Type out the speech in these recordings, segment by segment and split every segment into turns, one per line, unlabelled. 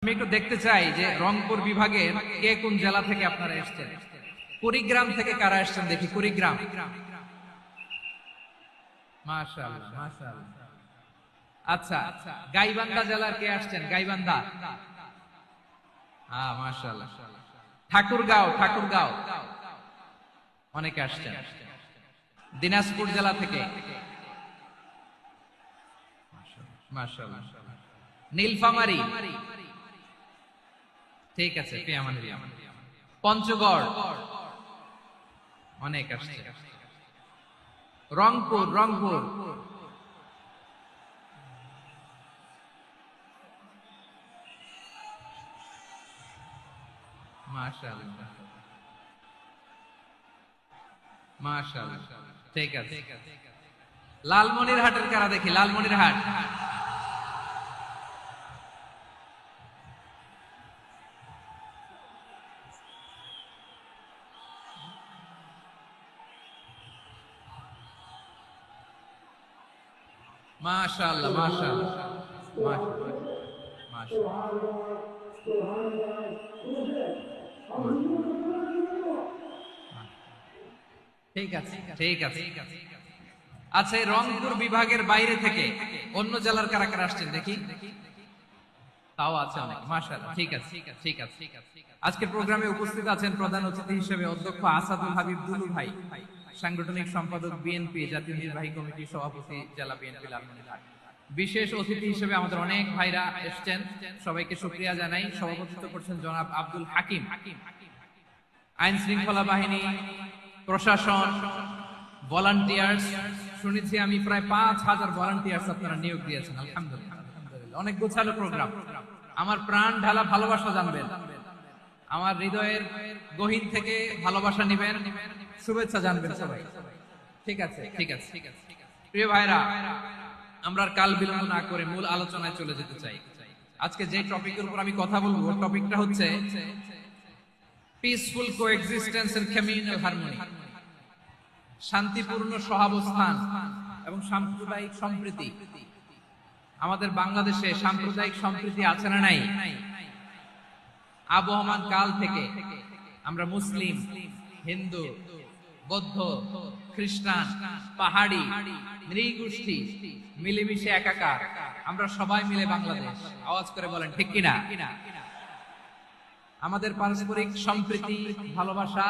আমি একটু দেখতে চাই যে রংপুর বিভাগের কে কোন জেলা থেকে আপনারা এসেছেন। কুড়িগ্রাম থেকে কারা এসেছেন দেখি। কুড়িগ্রাম, মাশাআল্লাহ মাশাআল্লাহ। আচ্ছা, গাইবান্ধা জেলার কে আসছেন? গাইবান্ধা, হ্যাঁ মাশাআল্লাহ। ঠাকুরগাঁও, ঠাকুরগাঁও অনেকে আসছেন। দিনাজপুর জেলা থেকে মাশাআল্লাহ। নীলফামারী, ঠিক আছে, পঞ্চগড় অনেক আসছে। রংপুর, রংপুর মাশাআল্লাহ মাশাআল্লাহ, ঠিক আছে। লালমনিরহাটের কারা দেখি। লালমনিরহাট, মাশাআল্লাহ মাশাআল্লাহ ঠিক আছে ঠিক আছে। আচ্ছা, রংপুর বিভাগের বাইরে থেকে অন্য জেলার কারা কারা আসছেন দেখি। তাও আছে অনেক, মাশাআল্লাহ, ঠিক আছে ঠিক আছে। আজকের প্রোগ্রামে উপস্থিত আছেন প্রধান অতিথি হিসেবে অধ্যক্ষ আসাদুল হাবিব দুলু ভাই, সাংগঠনিক সম্পাদক বিএনপি, জাতীয় নির্বাহী কমিটির সভাপতি জেলা বিএনপি লালমনিরহাট। বিশেষ অতিথি হিসেবে আমাদের অনেক ভাইরা এসেছেন, সবাইকে শুকরিয়া জানাই। সভাপতিত্ব করছেন জনাব আব্দুল হাকিম। আইন শৃঙ্খলা বাহিনী, প্রশাসন, ভলান্টিয়ার্স, শুনেছি আমি প্রায় ৫,০০০ ভলান্টিয়ার্স আপনারা নিয়োগ দিয়েছেন, আলহামদুলিল্লাহ। অনেক গোছালো প্রোগ্রাম। আমার প্রাণ ঢালা ভালোবাসা জানবেন, আমার হৃদয়ের গহীন থেকে ভালোবাসা নিবেন, শুভেচ্ছা জানবেন সবাই, ঠিক আছে ঠিক আছে। প্রিয় ভাইরা, আমরা আর কাল বিলম্ব না করে মূল আলোচনায় চলে যেতে চাই। আজকে যে টপিকের উপর আমি কথা বলবো, টপিকটা হচ্ছে peaceful coexistence and communal harmony, শান্তিপূর্ণ সহাবস্থান এবং সাম্প্রদায়িক সম্প্রীতি। আমাদের বাংলাদেশে সাম্প্রদায়িক সম্প্রীতি আছে না নাই? আবহমান কাল থেকে আমরা মুসলিম, হিন্দু, বৌদ্ধ, খ্রিস্টান, পাহাড়ি, নৃগোষ্ঠী মিলেমিশে একাকার, আমরা সবাই মিলে বাংলাদেশ। আওয়াজ করে বলেন ঠিক কিনা? আমাদের পারস্পরিক সম্প্রীতি, ভালোবাসা,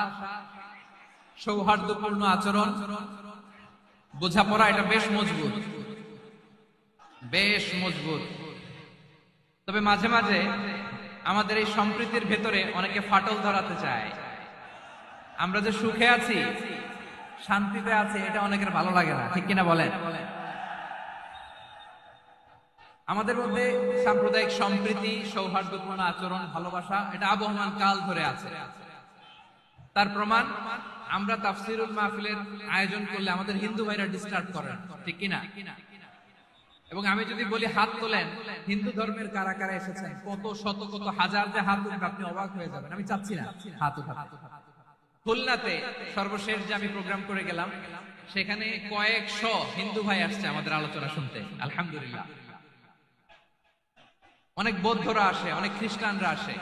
সৌহার্দ্যপূর্ণ আচরণ, বোঝাপড়া, এটা বেশ মজবুত, বেশ মজবুত। তবে মাঝে মাঝে আমাদের এই সম্প্রীতির ভেতরে অনেকে ফাটল ধরাতে চায়। আমরা যে সুখে আছি, শান্তিতে আছি, এটা অনেকের ভালো লাগে না, ঠিক কিনা বলেন? আমাদের মধ্যে সাম্প্রদায়িক সম্প্রীতি, সৌহার্দ্যপূর্ণ আচরণ, ভালোবাসা, এটা আবহমান কাল ধরে আছে। তার প্রমাণ, আমরা তাফসিরুল মাহফিলের আয়োজন করলে আমাদের হিন্দু ভাইরা ডিস্টার্ব করেন, ঠিক কিনা? এবং আমি যদি বলি হাত তোলেন, হিন্দু ধর্মের কারা কারা এসেছেন, কত শত কত হাজার যে হাত উঠবে, আপনি অবাক হয়ে যাবেন। আমি চাচ্ছি না হাত উঠাতে। খুলনাতে সর্বশেষ যে আমি প্রোগ্রাম করে গেলাম, সেখানে কয়েকশ হিন্দু ভাই আসছে আমাদের আলোচনা শুনতে, আলহামদুলিল্লাহ। অনেক বৌদ্ধরা আসে, অনেক খ্রিস্টানরা আসে।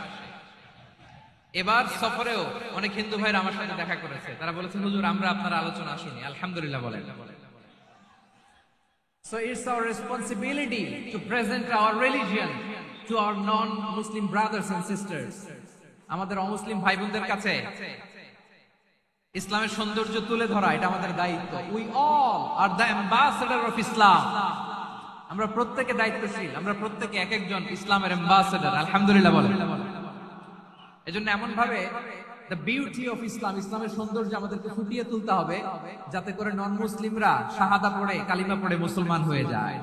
এবার সফরেও অনেক হিন্দু ভাইরা আমার সাথে দেখা করেছে, তারা বলেছে হুজুর আমরা আপনার আলোচনা শুনি, আলহামদুলিল্লাহ বলেন। So it's our responsibility to present our religion to our non-Muslim brothers and sisters. আমাদের অমুসলিম ভাই বোনদের কাছে ইসলামের সৌন্দর্য তুলে ধরা, এটা আমাদের দায়িত্ব। We all are the ambassador of Islam. আমরা প্রত্যেকে দায়িত্বশীল, আমরা প্রত্যেকে এক একজন ইসলামের অ্যাম্বাসেডর, আলহামদুলিল্লাহ বলেন। এজন্য এমন ভাবে the beauty of Islam, ইসলামের সৌন্দর্য আমাদেরকে ফুটিয়ে তুলতে হবে, যাতে করে নন মুসলিমরা শাহাদা পড়ে, কালিমা পড়ে মুসলমান হয়ে যায়।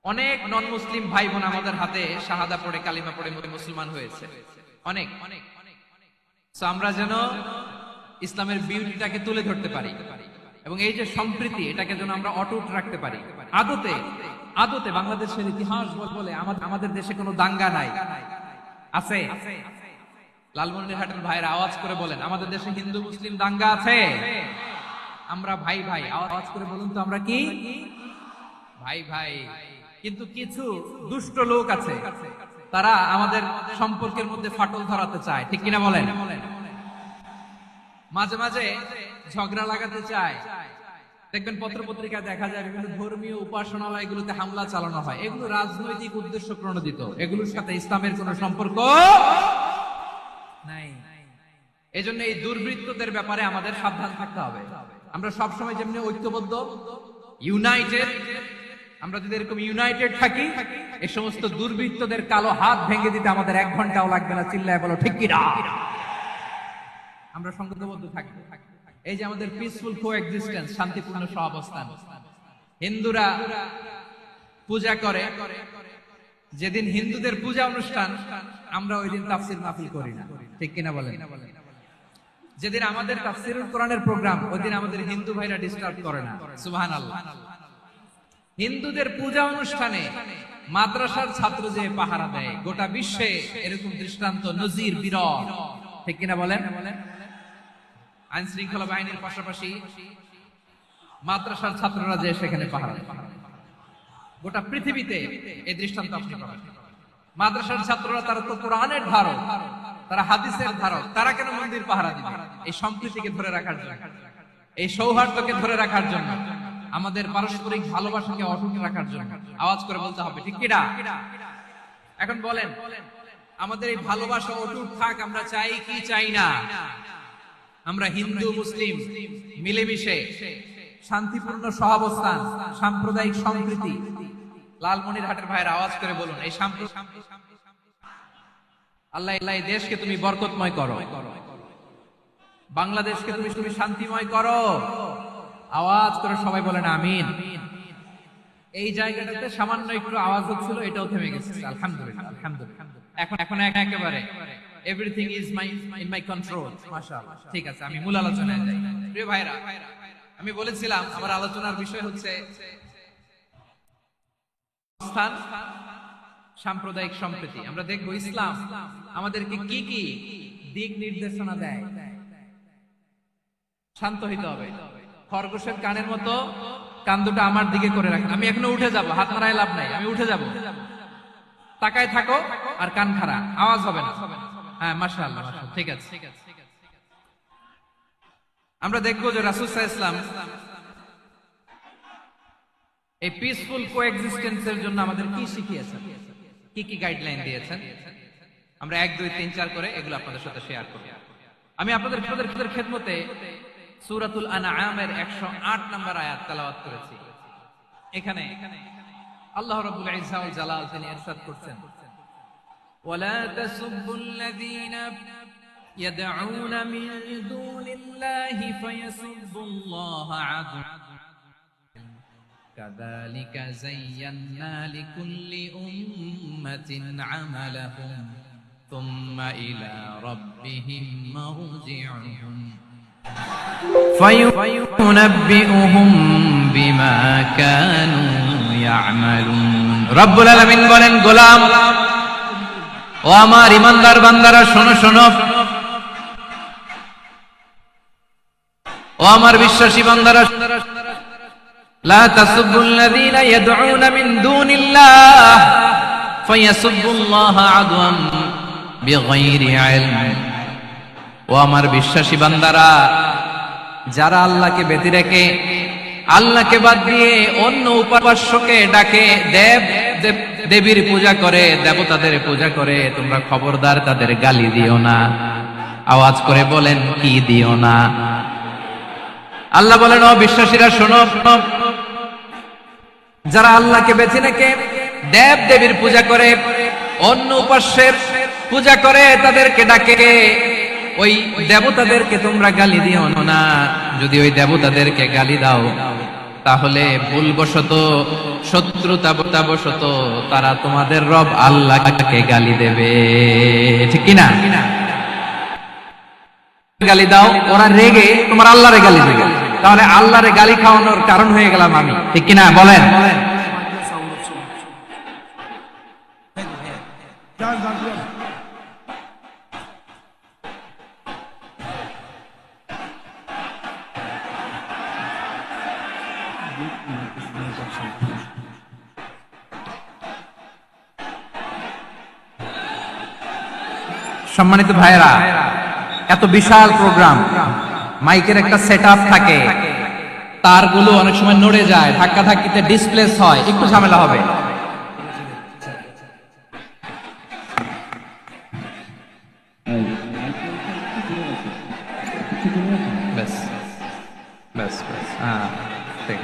অনেক নন মুসলিম ভাই বোন আমাদের হাতে শাহাদা পড়ে, কালিমা পড়ে মুসলমান হয়েছে, অনেক। সো আমরা যেন ইসলামের বিউটিটাকে তুলে ধরতে পারি, এবং এই যে সম্প্রীতি, এটাকে যেন আমরা অটুট রাখতে পারি। আদতে আদতে বাংলাদেশের ইতিহাস বলে আমাদের দেশে কোনো দাঙ্গা নাই, আছে? লালমনিরহাটের ভাইরা আওয়াজ করে বলেন, আমাদের দেশে হিন্দু মুসলিম দাঙ্গা আছে? আমরা ভাই ভাই, আওয়াজ করে বলুন তো, আমরা কি ভাই ভাই? কিন্তু কিছু দুষ্ট লোক আছে তারা আমাদের সম্পর্কের মধ্যে ফাটল ধরাতে চায়, ঠিক কিনা বলেন? মাঝে মাঝে ঝগড়া লাগাতে চায়। দেখবেন পত্র পত্রিকায় দেখা যায় বিভিন্ন ধর্মীয় উপাসনালয়গুলোতে হামলা চালানো হয়। এগুলো রাজনৈতিক উদ্দেশ্য প্রণোদিত, এগুলোর সাথে ইসলামের কোনো সম্পর্ক নাই। এজন্য এই দুর্বৃত্তদের ব্যাপারে আমাদের সাবধান থাকতে হবে। আমরা সবসময় যেমনি ঐক্যবদ্ধ, ইউনাইটেড, আমরা যদি এরকম ইউনাইটেড থাকি, এই সমস্ত দুর্বৃত্তদের কালো হাত ভেঙে দিতে আমাদের 1 ঘন্টাও লাগবে না। চিল্লায় বলো ঠিক কিনা? আমরা সংগঠনবদ্ধ থাকবো। এই যে আমাদের পিসফুল কোএক্সিস্টেন্স, শান্তিপূর্ণ সহাবস্থান। হিন্দুরা পূজা করে, যেদিন হিন্দুদের পূজা অনুষ্ঠান আমরা ওই দিন তাফসীর মাহফিল করি না, ঠিক কিনা বলেন? যেদিন আমাদের তাফসীরুল কোরআনের প্রোগ্রাম, ওই দিন আমাদের হিন্দু ভাইরা ডিস্টার্ব করে না। সুবহানাল্লাহ। হিন্দুদের পূজা অনুষ্ঠানে মাদ্রাসার ছাত্র যে পাহারা দেয়, গোটা বিশ্বে এরকম দৃষ্টান্ত নজির বিরল, ঠিক কিনা বলেন? আইন শৃঙ্খলা বাহিনীর পাশাপাশি মাদ্রাসার ছাত্ররা যে সেখানে পাহারা দেয়, গোটা পৃথিবীতে এই দৃষ্টান্ত আপনি পাবেন। মাদ্রাসার ছাত্ররা তারা তো কোরআনের ধারক, তারা হাদিসের ধারক, তারা কেন মন্দির পাহারা দিবে? এই সম্প্রীতিকে ধরে রাখার জন্য, এই সৌহার্দ্যকে ধরে রাখার জন্য, আমাদের পারস্পরিক ভালোবাসাকে অটুট রাখার জন্য। আওয়াজ করে বলতে হবে ঠিক কিনা? এখন বলেন, আমাদের এই ভালোবাসা অটুট থাক আমরা চাই কি চাই না? আমরা হিন্দু মুসলিম মিলেমিশে শান্তিপূর্ণ সহাবস্থান, সাম্প্রদায়িক সম্প্রীতি। লালমনিরহাটের ভাইয়ের আওয়াজ করে বলুন, এই আল্লাহ এই দেশকে তুমি বরকতময় করো, বাংলাদেশকে তুমি শান্তিময় করো। আওয়াজ করে সবাই বলেন আমিন। এই জায়গাটাতে সামান্য একটু আওয়াজ হচ্ছিল, এটাও থেমে গেছে। আলহামদুলিল্লাহ, আলহামদুলিল্লাহ। এখন একেবারে everything is in my control. মাশাআল্লাহ। ঠিক আছে, আমি মূল আলোচনায় যাই। প্রিয় ভাইরা, আমি বলেছিলাম আমার আলোচনার বিষয় হচ্ছে স্থান, সাম্প্রদায়িক সম্প্রীতি। আমরা দেখব ইসলাম আমাদেরকে কি কি দিক নির্দেশনা দেয়। শান্ত হইতে হবে। খরগোশের কানের মতো কান দুটো আমার দিকে করে রাখেন। আমি এখনো উঠে যাব, হাত মারায় লাভ নাই, আমি উঠে যাব। তাকায় থাকো আর কান খাড়া, আওয়াজ হবে না। হ্যাঁ, মাশাআল্লাহ, মাশাআল্লাহ। ঠিক আছে। আমরা দেখবো যে রাসূল সাল্লাল্লাহু আলাইহি ওয়াসাল্লাম এই পিসফুল কোএক্সিস্টেন্সের জন্য আমাদের কি শিখিয়েছেন, কি কি গাইডলাইন দিয়েছেন। আমরা 1 2 3 4 করে এগুলো আপনাদের সাথে শেয়ার করব। আমি আপনাদের খেদমতে সূরাতুল আনআমের 108 নম্বর আয়াত তেলাওয়াত করেছি। এখানে আল্লাহ রাব্বুল ইজ্জা ওয়াল জালাল তিনি ইরশাদ করছেন, ওয়ালা তাসুবুল্লাযীনা ইয়াদউনা মিন দুনিল্লাহি ফায়াসুবুল্লাহা আদওয়ান কাযালিকা যায়্যান্না লিকুল্লি উম্মাতিন আমালাহুম থুম্মা ইলা রাব্বিহিম মারজিউহুম ফায়ুনাব্বিউহুম বিমা কানু ইয়ামালুন। রব্বুল আলামিন বলেন, গোলাম ও আমার ইমানদার বান্দারা, শোনো শোনো, ও আমার বিশ্বাসী বান্দারা, লা তাসুবুল্লাযীনা ইয়াদউনা মিন দুনিল্লাহ ফায়াসুবুল্লাহা আদওয়ান বিগাইরি ইলম। ও আমার বিশ্বাসী বান্দারা, যারা আল্লাহকে ব্যতি রেখে, আল্লাহকে বাদ দিয়ে অন্য উপাস্যকে ডাকে, দেবীর পূজা করে, দেবতাদের পূজা করে, তোমরা খবরদার তাদের গালি দিও না। আওয়াজ করে বলেন, কি দিও না? আল্লাহ বলেন, ও বিশ্বাসীরা শোনো, যারা আল্লাহকে বেছে রেখে দেব দেবীর পূজা করে, অন্য উপাস্যের পূজা করে, তাদেরকে ডাকে, ওই দেবতাদেরকে তোমরা গালি দিও না। যদি ওই দেবতাদেরকে গালি দাও, তাহলে ভুলবশত, শত্রুতাবশত তারা তোমাদের রব আল্লাহকে গালি দেবে, ঠিক কিনা? গালি দাও, ওরা রেগে তোমার আল্লাহরে গালি দেবে, তাহলে আল্লাহরে গালি খাওয়ানোর কারণ হয়ে গেলাম আমি, ঠিক কিনা বলেন? সম্মানিত ভাইয়েরা, এত বিশাল প্রোগ্রাম, মাইকের একটা সেটআপ থাকে, তারগুলো অনেক সময় নড়ে যায়, ধাক্কা ধাক্কিতে ডিসপ্লেস হয়, একটু ঝামেলা হবে। ব্যাস ব্যাস ব্যাস, হ্যাঁ ঠিক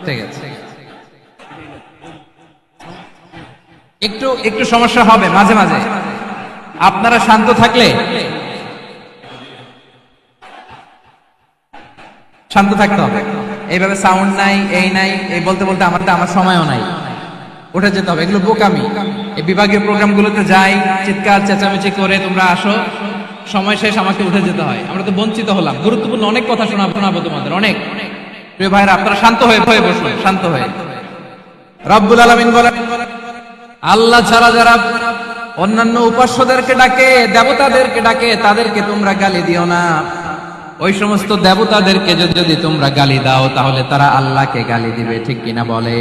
ঠিক আছে। একটু একটু সমস্যা হবে মাঝে মাঝে, আপনারা শান্ত থাকলে, শান্ত থাকতে হবে। এইভাবে সাউন্ড নাই, এই নাই, এই বলতে বলতে আমার সময়ও নাই, উঠে যেতে হবে, এগুলো বোকামি। এই বিভাগীয় প্রোগ্রামগুলোতে যাই, চিৎকার চেঁচামেচি করে তোমরা আসো, সময় শেষ, আমাকে উঠে যেতে হয়, আমরা তো বঞ্চিত হলাম। গুরুত্বপূর্ণ অনেক কথা শোনাবো তোমাদের, অনেক। প্রিয় ভাইরা, আপনারা শান্ত হয়ে বসুন, শান্ত হয়ে। রব্বুল আলামিন বলেন, আল্লাহ ছাড়া যারা অন্যান্য উপাস্যদেরকে ডাকে, দেবতাদেরকে ডাকে, তাদেরকে তোমরা গালি দিও না। ওই সমস্ত দেবতাদেরকে যদি তোমরা গালি দাও, তাহলে তারা আল্লাহকে গালি দিবে, ঠিক কিনা বলে?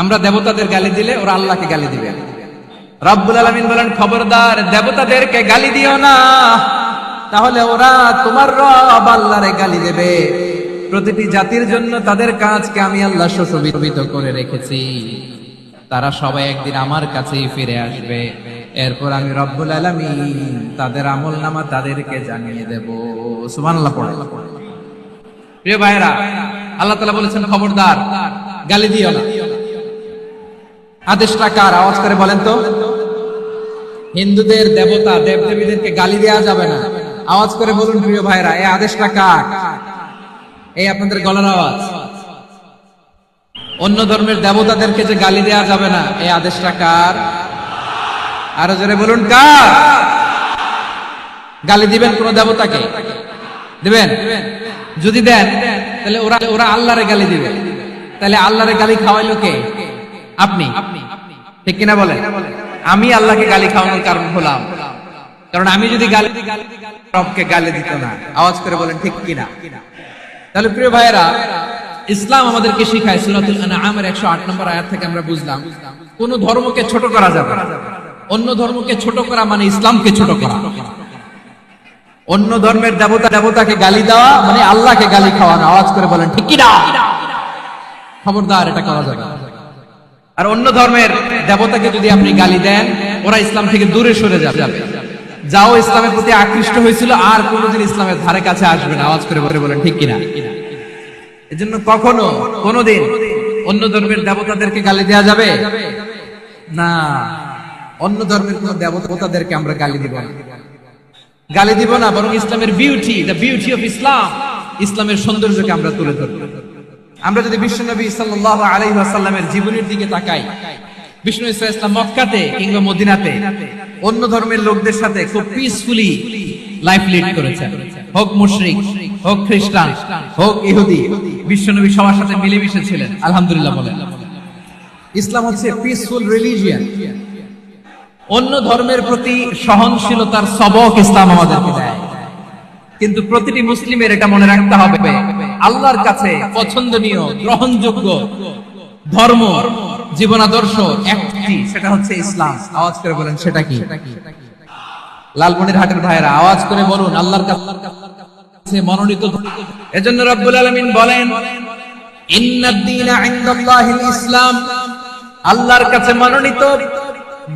আমরা দেবতাদের গালি দিলে ওরা আল্লাহকে গালি দিবে। রব্বুল আলামিন বলেন, খবরদার দেবতাদেরকে গালি দিও না, তাহলে ওরা তোমার রব আল্লাহরে গালি দেবে। প্রতিটি জাতির জন্য তাদের কাজকে আমি আল্লাহ সুশোভিত করে রেখেছি, তারা সবাই একদিন আমার কাছেই ফিরে আসবে। এরপর আমি রব্বুল আলামিন তাদের আমলনামা তাদেরকে জানিয়ে দেব। সুবহানাল্লাহ পড়ে। প্রিয় ভাইরা, আল্লাহ তাআলা বলেছেন, খবরদার গালি দিও না। আদেশটা কার? আওয়াজ করে বলেন তো। হিন্দুদের দেবতা দেবদেবীদেরকে গালি দেওয়া যাবে না, আওয়াজ করে বলুন প্রিয় ভাইরা, এই আদেশটা কার? এই আপনাদের গলার আওয়াজ। অন্য ধর্মের দেবতাদেরকে যে গালি দেওয়া যাবে না, এই আদেশটা কার? আরো জোরে বলুন, কার? গালি দিবেন কোন দেবতাকে? দিবেন? যদি দেন, তাহলে ওরা আল্লাহরে গালি দিবে। তাহলে আল্লাহরে গালি খাওয়াইলো কে? আপনি, ঠিক কিনা বলেন? আমি আল্লাহকে গালি খাওয়ানোর কারণ হলাম, কারণ আমি যদি গালি রবকে গালি দিত না। আওয়াজ করে বলেন ঠিক কিনা? তাহলে প্রিয় ভাইয়েরা, ইসলাম আমাদেরকে শিখায়, সূরাতুল আনআমের 108 নম্বর আয়াত থেকে আমরা বুঝলাম, কোন ধর্মকে ছোট করা যাবে না। অন্য ধর্মকে ছোট করা মানে ইসলামকে ছোট করা। অন্য ধর্মের দেবতাকে গালি দেওয়া মানে আল্লাহকে গালি খাওয়ানো। আওয়াজ করে বলেন ঠিক কিনা? খবরদার, এটা করা যাবে না। আর অন্য ধর্মের দেবতাকে যদি আপনি গালি দেন, ওরা ইসলাম থেকে দূরে সরে যাবে। যাও ইসলামের প্রতি আকৃষ্ট হয়েছিল, আর কোনোদিন ইসলামের ধারে কাছে আসবে না। আওয়াজ করে বলেন ঠিক কিনা? এজন্য কখনো কোনোদিন অন্য ধর্মের দেবতাদেরকে গালি দেওয়া যাবে না। অন্য ধর্মের কোন দেবতাদেরকে আমরা গালি দিব না, গালি দিব না, বরং ইসলামের beauty, the beauty of Islam, ইসলামের সৌন্দর্যকে আমরা তুলে ধরব। আমরা যদি বিশ্বনবী সাল্লাল্লাহু আলাইহি ওয়াসাল্লামের জীবনের দিকে তাকাই, বিষ্ণু ইসলাম মক্কাতে কিংবা মদিনাতে অন্য ধর্মের লোকদের সাথে খুব পিসফুলি লাইফ লিড করেছেন। হোক মুশরিক, হোক খ্রিস্টান, হোক ইহুদি, বিশ্বনবী সবার সাথে মিলেমিশে ছিলেন। আলহামদুলিল্লাহ বলেন। ইসলাম হচ্ছে পিসফুল রিলিজিয়ন। অন্য ধর্মের প্রতি সহনশীলতার সবক ইসলাম আমাদেরকে দেয়। কিন্তু প্রতিটি মুসলিমের এটা মনে রাখতে হবে, আল্লাহর কাছে পছন্দনীয় গ্রহণযোগ্য ধর্ম, জীবন আদর্শ একটি, সেটা হচ্ছে ইসলাম। আওয়াজ করে বলেন সেটা কি? লালমনিরহাটের ভাইয়েরা, আওয়াজ করে বলুন আল্লাহর কাছে মনোনীত। এজন্য রব্বুল আলামিন বলেন, ইন্নাদ-দীনা ইনদাল্লাহিল ইসলাম, আল্লাহর কাছে মনোনীত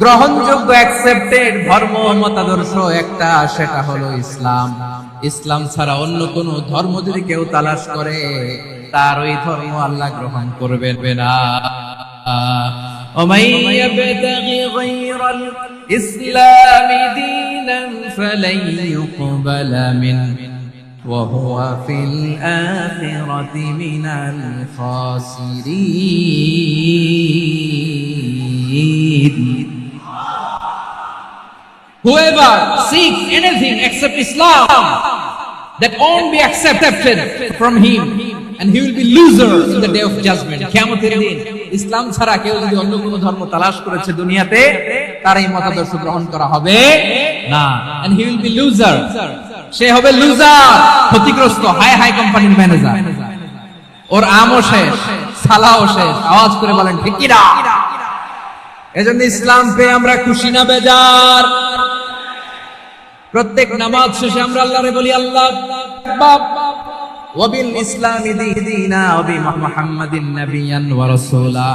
গ্রহণযোগ্য অ্যাকসেপ্টেড ধর্ম মতাদর্শ একটা, সেটা হলো ইসলাম। ইসলাম ছাড়া অন্য কোন ধর্ম যদি কেউ তালাশ করে, তার ওই ধর্ম আল্লাহ গ্রহণ করবে না। ومن يبتغي غير الإسلام دينا فلن يقبل منه وهو في الآخرة من الخاسرين. Whoever seeks anything except Islam, that won't be accepted from him, and he will be loser in the day of judgment. কিয়ামতের দিন ইসলাম ছাড়া কেউ যদি অন্য কোন ধর্ম তালাশ করেছে দুনিয়াতে, তার এই মতাদর্শ গ্রহণ করা হবে না, and he will be loser. সে হবে লুজার, ক্ষতিগ্রস্ত, হাই হাই কোম্পানির ম্যানেজার। ওর আমও শেষ, সালাও শেষ। আওয়াজ করে বলেন ঠিক কিনা? এজন্য ইসলাম পেয়ে আমরা খুশি না বেজার? প্রত্যেক নামাজ শেষে আমরা আল্লাহরে বলি আল্লাহ ওয়াবিল ইসলামি দীনা ওয়া মুহাম্মাদিন নাবিয়ান ওয়া রাসূলা।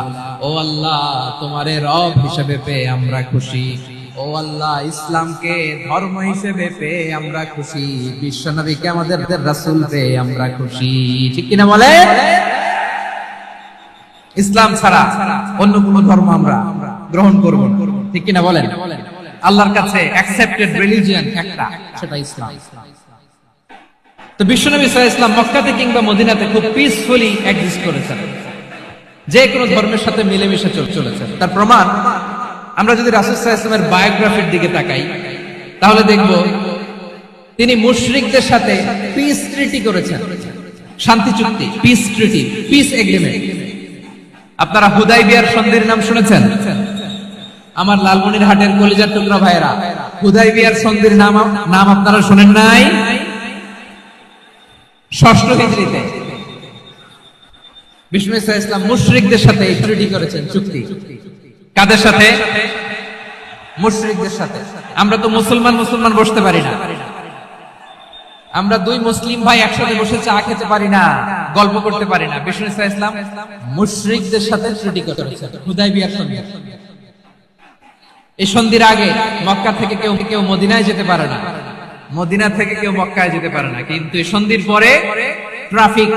ও আল্লাহ, তোমারে রব হিসেবে পেয়ে আমরা খুশি। ও আল্লাহ, ইসলামকে ধর্ম হিসেবে পেয়ে আমরা খুশি। বিশ্ব নবীকে আমাদের রাসূল পেয়ে আমরা খুশি। ঠিক কিনা বলে? ইসলাম ছাড়া অন্য কোন ধর্ম আমরা গ্রহণ করব না। ঠিক কিনা বলেন? আল্লাহর কাছে অ্যাকসেপ্টেড রিলিজিয়ন একটা, সেটা ইসলাম। তো বিশ্বনবী সাল্লাল্লাহু আলাইহি ওয়াসাল্লাম মক্কাতে কিংবা মদিনাতে খুব পিসফুলি এক্সিস্ট করেছেন, যে কোনো ধর্মের সাথে মিলেমিশে চলেছেন। তার প্রমাণ আমরা যদি রাসূল সাল্লাল্লাহু আলাইহি ওয়াসাল্লামের বায়োগ্রাফির দিকে তাকাই, তাহলে দেখব তিনি মুশরিকদের সাথে পিস ট্রিটি করেছেন, শান্তি চুক্তি, পিস ট্রিটি, পিস এগ্রিমেন্ট। আপনারা হুদাইবিয়ার সন্ধির নাম শুনেছেন? আমার লালমনিরহাটের কলিজার টুকরা ভাইরা, হুদাইবিয়ার সন্ধির নাম আপনারা শুনেন নাই? ষষ্ঠ হিজরিতে বিষ্ণু ইসলাম মুশরিকদের সাথে এই ট্রিটি করেছেন, চুক্তি। কাদের সাথে? মুশরিকদের সাথে। আমরা তো মুসলমান বসতে পারি না। আমরা দুই মুসলিম ভাই একসাথে বসে চা খেতে পারি না, গল্প করতে পারি না। বিষ্ণু ইসলাম মুশরিকদের সাথে ট্রিটি করেছেন, হুদাইবিয়ার সন্ধি। এই সন্ধির আগে মক্কা থেকে কেউ মদিনায় যেতে পারে না, মদিনা থেকে কেউ মক্কায় যেতে পারে না। কিন্তু এই সন্ধির পরে ট্রাফিক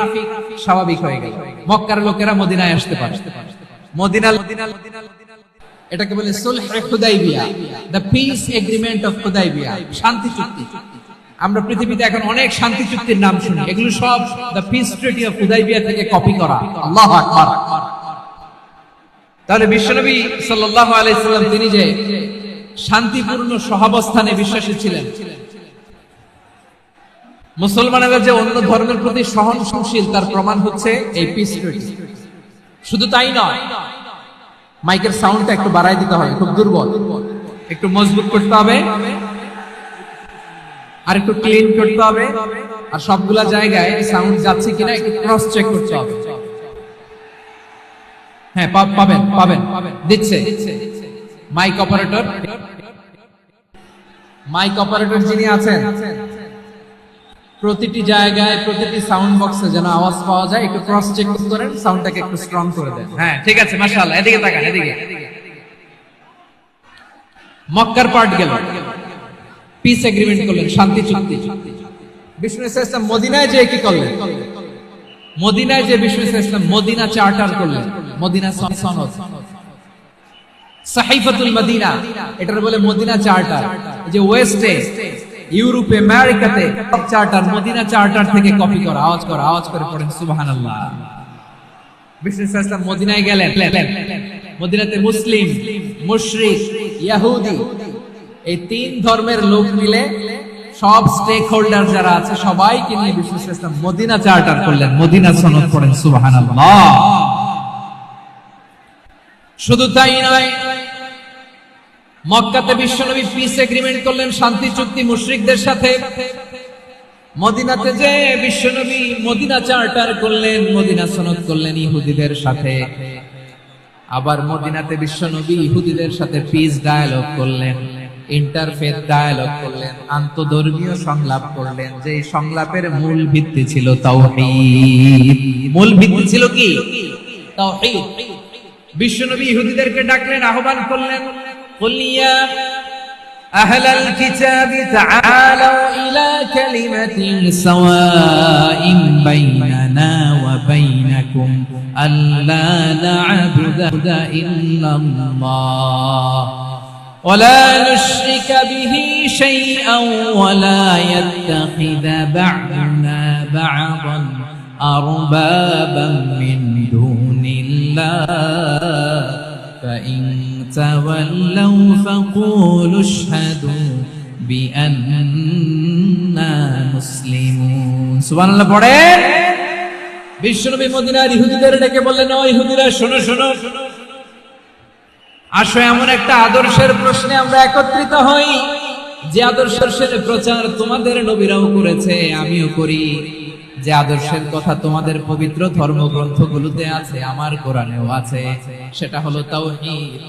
স্বাভাবিক হয়ে গেল, মক্কার লোকেরা মদিনায় আসতে পারে। এটাকে বলে সুলহে Hudaibiya, the peace agreement of Hudaibiya, শান্তি চুক্তি। আমরা পৃথিবীতে এখন অনেক শান্তি চুক্তির নাম শুনি, এগুলো সব the piece treaty of Hudaibiya থেকে কপি করা। আল্লাহু আকবার। তাহলে বিশ্বনবী সাল্লাল্লাহু আলাইহি সাল্লাম তিনি যে শান্তিপূর্ণ সহাবস্থানে বিশ্বাসী ছিলেন, মুসলমানেরা যে অন্য ধর্মের প্রতি সহনশীল, তার প্রমাণ হচ্ছে এই পিস ট্রিটি। শুধু তাই নয়, মাইকের সাউন্ডটা একটু বাড়াই দিতে হবে, খুব দুর্বল, একটু মজবুত করতে হবে, আর একটু ক্লিন করতে হবে, আর সবগুলা জায়গায় সাউন্ড যাচ্ছে কিনা একটু ক্রস চেক করতে হবে। হ্যাঁ, পাবেন দিচ্ছে মাইক অপারেটর যিনি আছেন, প্রতিটি জায়গায় প্রতিটি সাউন্ড বক্সে যেন আওয়াজ পাওয়া যায়, একটু ক্রস চেক করেন, সাউন্ডটাকে একটু স্ট্রং করে দেন। হ্যাঁ, ঠিক আছে, মাশাআল্লাহ। এদিকে তাকান, এদিকে। মক্কার পার্ট গেল, পিস এগ্রিমেন্ট করলেন, শান্তি চুক্তি। বিষ্ণু ইসলাম মদিনায় যে কি করলেন? মদিনায় যে বিষ্ণু ইসলাম মদিনা চার্টার করলেন, মদিনা সনদ, সাহিফাতুল মদিনা, এটার বলে মদিনা চার্টার। যে ওয়েস্টে, ইউরোপে, আমেরিকাতে সব চার্টার মদিনা চার্টার থেকে কপি করা। আওয়াজ করে পড়েন সুবহানাল্লাহ। বিষ্ণু ইসলাম মদিনায় গেলেন, মদিনাতে মুসলিম, মুশরিক, ইহুদি, এই তিন ধর্মের লোক মিলে সব স্টেক হোল্ডার যারা আছে সবাইকে নিয়ে বিষ্ণু ইসলাম মদিনা চার্টার করলেন, মদিনা সনদ পড়েন সুবহানাল্লাহ। শুধু তাই নয়, মক্কাতে বিশ্বনবী পিস এগ্রিমেন্ট করলেন, শান্তি চুক্তি মুশরিকদের সাথে। মদিনাতে যে বিশ্বনবী মদিনা চার্টার করলেন, মদিনা সনদ করলেন ইহুদিদের সাথে। আবার মদিনাতে বিশ্বনবী ইহুদিদের সাথে পিস ডায়ালগ করলেন, ইন্টারফেথ ডায়ালগ করলেন, আন্তধর্মীয় সংলাপ করলেন। যে সংলাপের মূল ভিত্তি ছিল তাওহীদ। মূল ভিত্তি ছিল কি? তাওহীদ। বিশ্বনবী ইহুদিদেরকে ডাকলেন, আহ্বান করলেন, قل يا أهل الكتاب تعالوا إلى كلمة سواء بيننا وبينكم ألا نعبد إلا الله ولا نشرك به شيئا ولا يتخذ بعضنا بعضا أربابا من دون الله فإن تولوا فقولوا اشهدوا بأننا مسلمون। সুবহানাল্লাহ পড়েন। বিশ্বনবী মদিনার ইহুদিদের ডেকে বললেন, ও ইহুদিরা, শোনো শোনো, আসো এমন একটা আদর্শের প্রশ্নে আমরা একত্রিত হই, যে আদর্শের প্রচার তোমাদের নবীরাও করেছে, আমিও করি, যে আদর্শের কথা তোমাদের পবিত্র ধর্মগ্রন্থগুলোতে আছে, আমার কোরআনেও আছে, সেটা হলো তাওহীদ।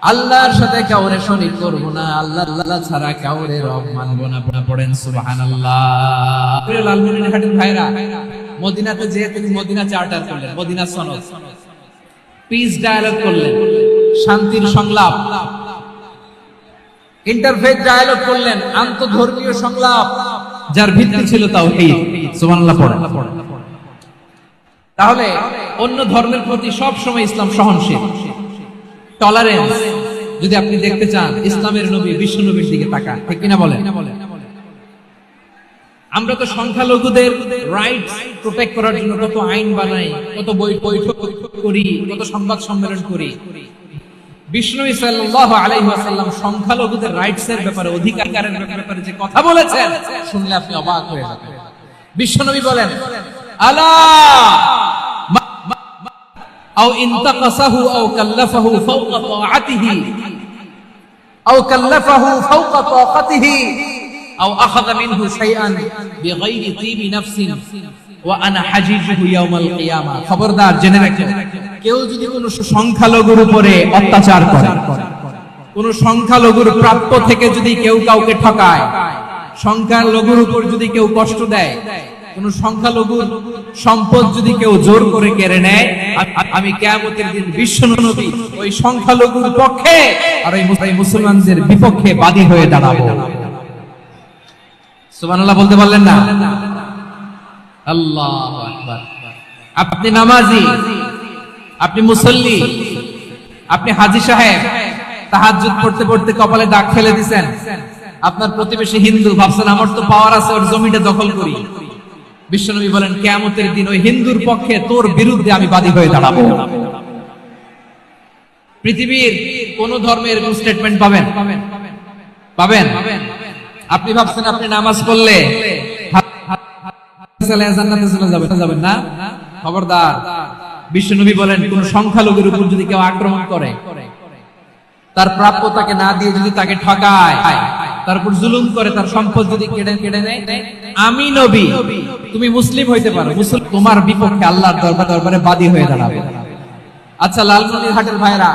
আল্লাহর সাথে কাউরে শরীক করব না, আল্লাহ ছাড়া কাউরে রব মানব না। পড়েন সুবহানাল্লাহ। প্রিয় লালমনিরহাটের ভাইরা, মদিনাতে যেয়ে তিনি মদিনা চার্টার করলেন, মদিনা সনদ, পিস ডায়ালগ করলেন, শান্তির সংলাপ, ইন্টারফেথ ডায়ালগ করলেন, আন্তঃধর্মীয় সংলাপ, যার ভিত্তি ছিল তাওহীদ। সুবহানাল্লাহ পড়েন। তাহলে অন্য ধর্মের প্রতি সব সময় ইসলাম সহনশীল, টলারেন্স। যদি আপনি দেখতে চান ইসলামের নবী বিশ্ব নবীর দিকে তাকান, ঠিক কিনা বলেন? আমরা তো সংখ্যালঘুদের রাইটস প্রোটেক্ট করার জন্য কত আইন বানাই, কত বৈঠক করি, কত সংবাদ সম্মেলন করি। বিষ্ণু সাল্লাল্লাহু আলাইহি ওয়াসাল্লাম সংখ্যালঘুদের রাইটস এর ব্যাপারে, অধিকারের ব্যাপারে যে কথা বলেছেন, শুনলে আপনি অবাক হয়ে যাবেন। বিশ্বনবী বলেন, আলা আও ইনতাকাসাহু আও কাল্লাফাহু ফাওকা তাআতিহি আও কাল্লাফাহু ফাওকা তাকাতিহি আও আখাযা মিনহু শাইআন বিগাইরি তিবি নাফসিন ওয়া আনা হাজিজুহু ইয়াউমাল কিয়ামা। খবরদার, জেনে রাখেন, কেউ যদি কোনো সংখ্যালঘুর উপরে অত্যাচার করে, কোন সংখ্যালঘুর প্রাপ্য থেকে যদি কেউ কাউকে ঠকায়, সংখ্যালঘুর উপর যদি কেউ কষ্ট দেয়, কোন সংখ্যালঘুর সম্পদ যদি কেউ জোর করে কেড়ে নেয়, আমি কিয়ামতের দিন বিশ্বনবী ওই সংখ্যালঘুর পক্ষে আর ওই মুসলমানদের বিপক্ষে বাদী হয়ে দাঁড়াবো। সুবহানাল্লাহ বলতে পারলেন না? আল্লাহু আকবার। আপনি নামাজি, আপনি মুসল্লি, আপনি হাজী সাহেব, তাহাজ্জুদ পড়তে পড়তে কপালে দাগ ফেলে দিবেন, আপনার প্রতিবেশী হিন্দু, ভাবছেন আমার তো পাওয়ার আছে, ওর জমিটা দখল করি। বিশ্বনবী বলেন, কিয়ামতের দিন ওই হিন্দুর পক্ষে তোর বিরুদ্ধে আমি বাদী হয়ে দাঁড়াবো। পৃথিবীর কোন ধর্মের স্টেটমেন্ট পাবেন? পাবেন? আপনি ভাবছেন আপনি নামাজ পড়লে জান্নাতে চলে যাবেন না? খবরদার। বিশ্বনবী বলেন, কোন সংখ্যালঘুর উপর যদি কেউ আক্রমণ করে, তার প্রাপ্য তাকে না দিয়ে যদি তাকে ঠকায়, তার উপর জুলুম করে, তার সম্পদ যদি কেড়ে নেয়, আমি নবী, তুমি মুসলিম হইতে পারো, তোমার বিপক্ষে আল্লাহর দরবারে বাদী হয়ে দাঁড়াবে। আচ্ছা লালমনিরহাটের ভাইরা,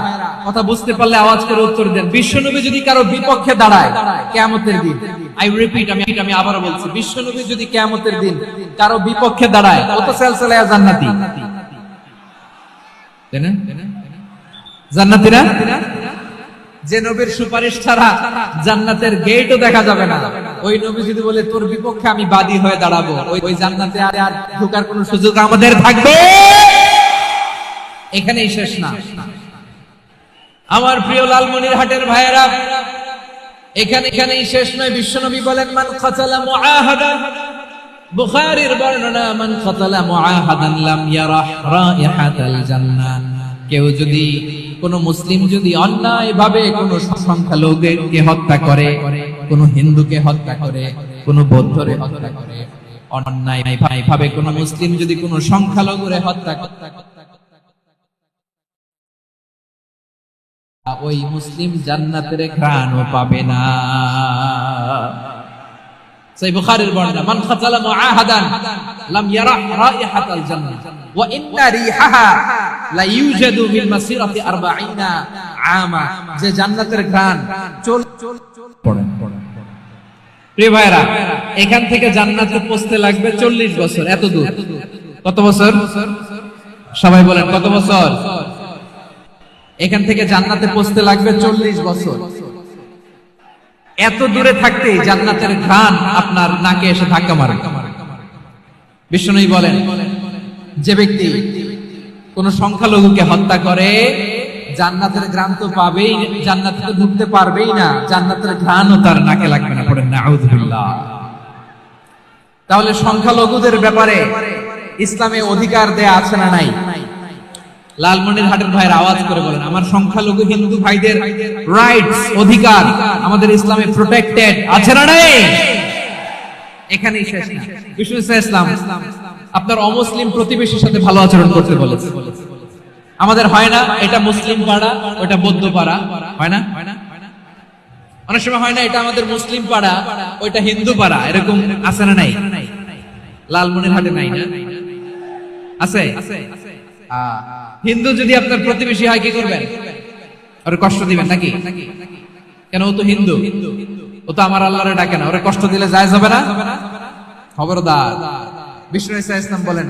কথা বুঝতে পারলে আওয়াজ করে উত্তর দেন। বিশ্বনবী যদি কারো বিপক্ষে দাঁড়ায় কিয়ামতের দিন, আই রিপিট, আমি আবারও বলছি, বিশ্বনবী যদি কিয়ামতের দিন কারো বিপক্ষে দাঁড়ায়, কত সেলসেলায়া জান্নাতি, তাই না? জান্নাতীরা, যে নবীর সুপারিশ ছাড়া জান্নাতের গেটও দেখা যাবে না, ওই নবী যদি বলে তোর বিপক্ষে আমি বাদী হয়ে দাঁড়াবো, ওই জান্নাতে আর ঢোকার কোনো সুযোগ আমাদের থাকবে? এখানেই শেষ না আমার প্রিয় লালমনিরহাটের ভাইয়েরা, এখানেই শেষ নয়। বিশ্বনবী বলেন, মান কাতালা মুআহাদান, বুখারীর বর্ণনা, মান কাতালা মুআহাদান লাম ইয়ারাহ রাইহাতাল জান্নাহ। কেউ যদি, কোন মুসলিম যদি অন্যায় ভাবে কোন সংখ্যালঘুকে হত্যা করে, কোন হিন্দুকে হত্যা করে, কোন বৌদ্ধরে হত্যা করে, অন্যায় ভাবে কোন মুসলিম যদি কোন সংখ্যালঘুরে হত্যা করে, ওই মুসলিম জান্নাতের ঘ্রাণও পাবে না। সেই বুখারীর বর্ণনা, মান খাতালা মুআহাদান লাম ইয়ারাহ রাইহাতাল জান্নাহ ওয়া ইন্না রিহাহা লা ইউজাদু মিন মাসিরাতি 40 আমা। যে জান্নাতের ঘ্রাণ পড়েন। প্রিয় ভাইরা, এখান থেকে জান্নাতে পৌঁছতে লাগবে 40 বছর। এত দূর। কত বছর? সবাই বলেন, কত বছর? এখান থেকে জান্নাতে পৌঁছতে লাগবে 40 বছর। এত দূরে থাকতেই জান্নাতের ঘ্রাণ আপনার নাকে এসে ধাক্কা মারে। বিশ্বনবী বলেন, যে ব্যক্তি কোন সংখ্যালঘুকে হত্যা করে, জান্নাতের ঘ্রাণ তো পাবেই, জান্নাতে তো ঢুকতে পারবেই না, জান্নাতের ঘ্রাণও তার নাকে লাগবে না। পড়েন নাউযুবিল্লাহ। তাহলে সংখ্যালঘুদের ব্যাপারে ইসলামে অধিকার দেয়া আছে না নাই? লালমনিরহাটের ভাইয়ের আওয়াজ করে বলেন, আমার সংখ্যালঘু হিন্দু ভাইদের রাইটস, অধিকার আমাদের ইসলামে প্রোটেক্টেড আছে না নাই? এখানেই শেষ না। বিষ্ণু ইসলাম আপনার অমুসলিম প্রতিবেশীর সাথে ভালো আচরণ করতে বলেছে। আমাদের হয় না, এটা মুসলিম পাড়া, ওটা বৌদ্ধ পাড়া, হয় না? অনেক সময় হয় না, এটা আমাদের মুসলিম পাড়া, ওইটা হিন্দু পাড়া, এরকম আছে না নাই? লালমনিরহাটে নাই না? আছে? হিন্দু যদি আপনার প্রতিবেশী হয় কি করবেন? ওরে কষ্ট দিবেন নাকি? কেন? ও তো হিন্দু, ও তো আমার আল্লাহরে ডাকে না, ওরে কষ্ট দিলে জায়েজ হবে না? খবরদার। বিষ্ণু ইসা ইসলাম বলেন,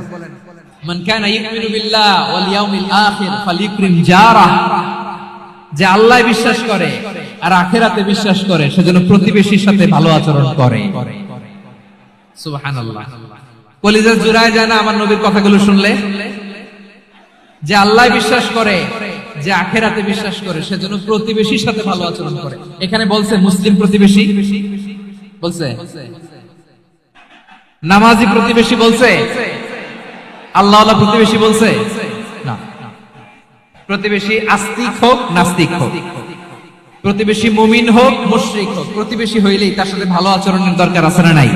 মান কানা ইউমিনু বিল্লাহ ওয়াল ইয়াউমিল আখির ফালিকরিম জারাহ, যে আল্লাহ বিশ্বাস করে আর আখিরাতে বিশ্বাস করে সেজন্য প্রতিবেশীর সাথে ভালো আচরণ করে। সুবহানাল্লাহ। কলিজা জুড়ায় যায় না আমার নবীর কথাগুলো শুনলে? যে আল্লাহ বিশ্বাস করে, যে আখিরাতে বিশ্বাস করে সেজন্য প্রতিবেশীর সাথে ভালো আচরণ করে। এখানে বলছে মুসলিম প্রতিবেশী বলছে, নামাজি প্রতিবেশী বলছে, আল্লাহওয়ালা প্রতিবেশী বলছে না। প্রতিবেশী আস্তিক হোক নাস্তিক হোক, প্রতিবেশী মুমিন হোক মুশরিক হোক, প্রতিবেশী হইলেই তার সাথে ভালো আচরণের দরকার আছে না নাই?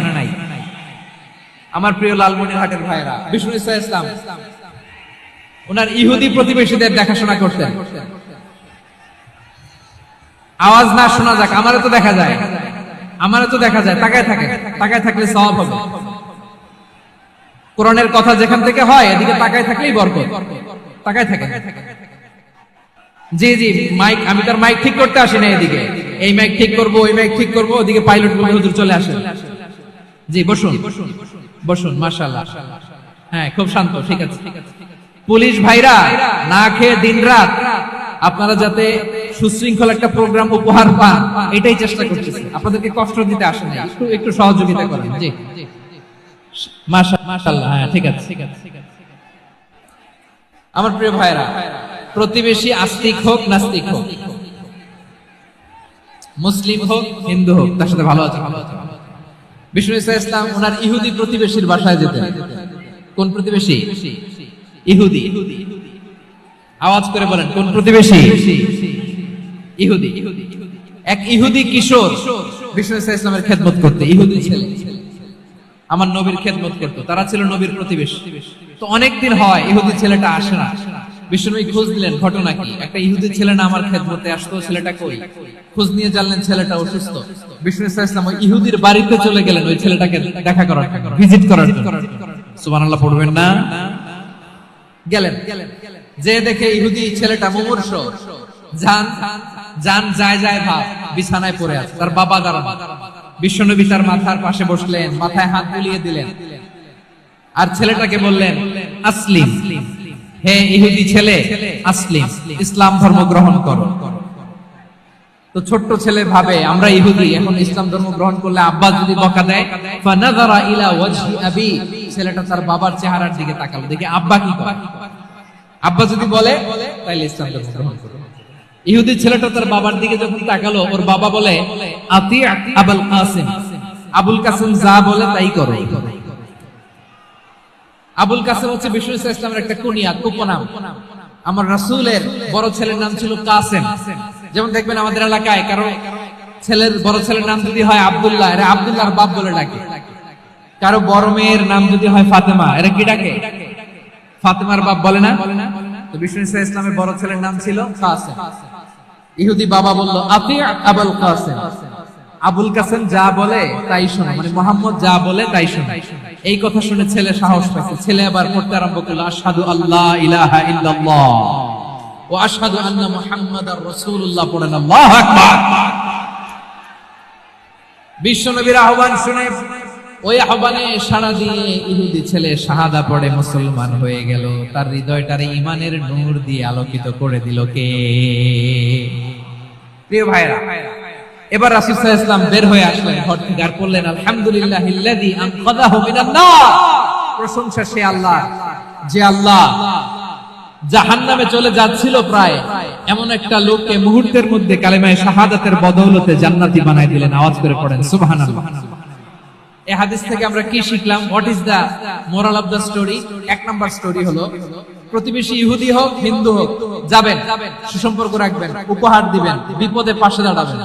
আমার প্রিয় লালমনিরহাটের ভাইরা, বিষ্ণু ইসা ইসলাম ওনার ইহুদি প্রতিবেশীদের দেখাশোনা করতেন। আওয়াজ না শোনা যাক, আমারও তো দেখা যায়, আমারও তো দেখা যায়। তাকায় থাকে, তাকায় থাকলে সওয়াব হবে। কোরআনের কথা যেখান থেকে হয় এদিকে তাকায় থাকলেই বরকত। তাকায় থাকে। জি জি, মাইক, আমি তার মাইক ঠিক করতে আসি না এদিকে, এই মাইক ঠিক করব ওই মাইক ঠিক করব, ওদিকে পাইলট বলে হুজুর চলে আসেন। জি বসুন বসুন, মাশাআল্লাহ। হ্যাঁ খুব শান্ত, ঠিক আছে। পুলিশ ভাইরা না খেয়ে দিনরাত আপনারা যাতে সুশৃঙ্খল একটা প্রোগ্রাম উপহার পান এটাই চেষ্টা করতেছে, আপনাদেরকে কষ্ট দিতে আসে না, একটু একটু সহযোগিতা করেন। জি মাশাআল্লাহ। হ্যাঁ ঠিক আছে। আমার প্রিয় ভাইরা, প্রতিবেশী আস্তিক হোক নাস্তিক হোক, মুসলিম হোক হিন্দু হোক, তার সাথে ভালো আছে। বিষ্ণু ইসা ইসলাম ওনার ইহুদি প্রতিবেশীর বাসায় যেতেন। কোন প্রতিবেশী? ইহুদি। আওয়াজ করে বলেন, কোন প্রতিবেশী? ইহুদি। এক ইহুদি কিশোর বিষ্ণু ইসা ইসলামের খেদমত করতে, ইহুদি ছেলে আমার নবীর খেদমত করতো, তারা ছিল নবীর প্রতিবেশী। তো অনেকদিন হয় ইহুদি ছেলেটা আসে না। বিষ্ণুনবী খোঁজ দিলেন, ঘটনা কি? একটা ইহুদি ছেলে না আমার খেদমতে আসতো, ছেলেটা কই? খোঁজ নিয়ে জানলেন ছেলেটা অসুস্থ। বিষ্ণু ইসা ইসলাম ওই ইহুদির বাড়িতে চলে গেলেন ওই ছেলেটাকে দেখা করার, ভিজিট করার জন্য। সুবহানাল্লাহ পড়বেন না? গেলেন, যে দেখে ইহুদি ছেলেটা মুমূর্ষ, জান যায় যায় ভাব, বিছানায় পড়ে আছে, তার বাবা দাঁড়ানো। বিশ্বনবী তার মাথার পাশে বসলেন, মাথায় হাত বুলিয়ে দিলেন আর ছেলেটাকে বললেন, আসলিম, হে ইহুদি ছেলে, আসলিম, ইসলাম ধর্ম গ্রহণ করো। তো ছোট্ট ছেলে ভাবে আমরা ইহুদি, এখন ইসলাম ধর্ম গ্রহণ করলে আব্বা যদি বকা দেয়, ফানাযারা ইলা ওয়াজহি আবি, ছেলেটা তার বাবার চেহারার দিকে তাকালো, দেখে আব্বা কি করে। আব্বা যদি বলে তাইলে ইসলাম ধর্ম গ্রহণ করো। ইহুদি ছেলেটা তার বাবার দিকে যখন তাকালো, ওর বাবা বলে, আতি আবুল কাসিম, আবুল কাসিম যা বলে তাই করো। আবুল কাসিম হচ্ছে বিষ্ণু ইসলামের একটা কুনিয়াত, উপনাম। আমার রাসূলের বড় ছেলের নাম ছিল কাসেম। যেমন দেখবেন আমাদের এলাকায় কারো ছেলের বড় ছেলের নাম যদি হয় আব্দুল্লাহ, এরা আব্দুল্লাহর বাপ বলে ডাকে। কারো বড় মেয়ের নাম যদি হয় ফাতেমা, এরা কি ডাকে? ফাতেমার বাপ বলে না? তো বিষ্ণু ইসলামের বড় ছেলের নাম ছিল কাসেম। ইহুদি বাবা বলল, আতি আবুল কাসেম, আবুল কাসেম যা বলে তাই শোনো, মানে মুহাম্মদ যা বলে তাই শোনো। এই কথা শুনে ছেলে সাহস পাইছে, ছেলে আবার পড়তে আরম্ভ করলো, আশহাদু আল্লা ইলাহা ইল্লাল্লাহ ওয়া আশহাদু আন্না মুহাম্মাদার রাসূলুল্লাহ, পড়েন আল্লাহু আকবার। বিশ্বনবীর আহ্বান শুনে ওই আহ্বানে সাড়া দিয়ে ইহুদি ছেলে শাহাদা পড়ে মুসলমান হয়ে গেল। তার হৃদয়টারে ঈমানের নূর দিয়ে আলোকিত করে দিল কে? প্রিয় ভাইরা, এবার রাসূল সাল্লাল্লাহু আলাইহি ওয়াসাল্লাম বের হয়ে আসলেন ঘর থেকে আর বললেন, আলহামদুলিল্লাহিল্লাযী আনকাযাহু মিনান নার, প্রশংসা সে আল্লাহ, যে আল্লাহ জাহান্নামে চলে যাচ্ছিল প্রায় এমন একটা লোককে মুহূর্তের মধ্যে কালেমায়ে শাহাদাতের বদৌলতে জান্নাতি বানায় দিলেন। আওয়াজ করে পড়েন সুবহানাল্লাহ। এই হাদিস থেকে আমরা কি শিখলাম? What is the moral of the story? এক নাম্বার স্টোরি হলো, প্রতিবেশী ইহুদি হোক হিন্দু হোক, যাবেন, সুসম্পর্ক রাখবেন, উপহার দিবেন, বিপদে পাশে দাঁড়াবেন,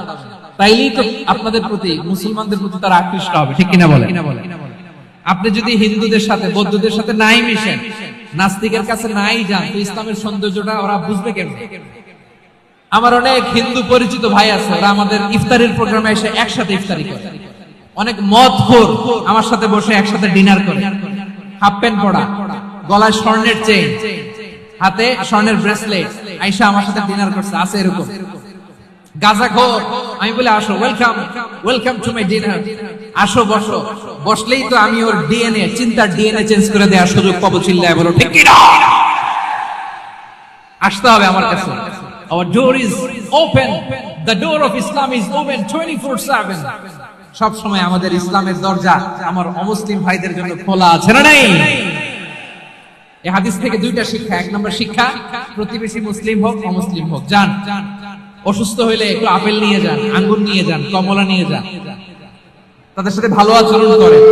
তাইলেই তো আপনাদের প্রতি, মুসলমানদের প্রতি তারা আকৃষ্ট হবে, ঠিক কিনা বলেন? আপনি যদি হিন্দুদের সাথে বৌদ্ধদের সাথে নাই মিশেন, নাস্তিকের কাছে নাই যান, তো ইসলামের সৌন্দর্যটা ওরা বুঝবে কেমনে? আমার অনেক হিন্দু পরিচিত ভাই আছে, ওরা আমাদের ইফতারের প্রোগ্রামে এসে একসাথে ইফতারি করে। অনেক মদখোর আমার সাথে বসে একসাথে ডিনার করে, হাফ প্যান্ট পরা, গলায় স্বর্ণের চেইন, হাতে স্বর্ণের ব্রেসলেট, আয়েশা আমার সাথে ডিনার করছে, আছে এরকম গাঁজাখোর। আমি বলে আসো, welcome welcome to my dinner, আসো বসো। বসলেই তো আমি ওর ডিএনএ, চিন্তার ডিএনএ চেঞ্জ করে দেওয়ার সুযোগ পাবো। চিল্লায় বলো ঠিক কি না? আসতে হবে আমার কাছে। Our door is open. The door of Islam is open 24/7. সব সময় আমাদের ইসলামের দরজা আমার অমুসলিম ভাইদের জন্য খোলা আছে না নাই? এই হাদিস থেকে দুইটা শিক্ষা। এক নম্বর শিক্ষা, প্রতিবেশী মুসলিম হোক অমুসলিম হোক, যান অসুস্থ হইলে একটু আপেল নিয়ে যান, আঙ্গুর নিয়ে যান, কমলা নিয়ে যান, তাদের সাথে ভালো আচরণ করেন।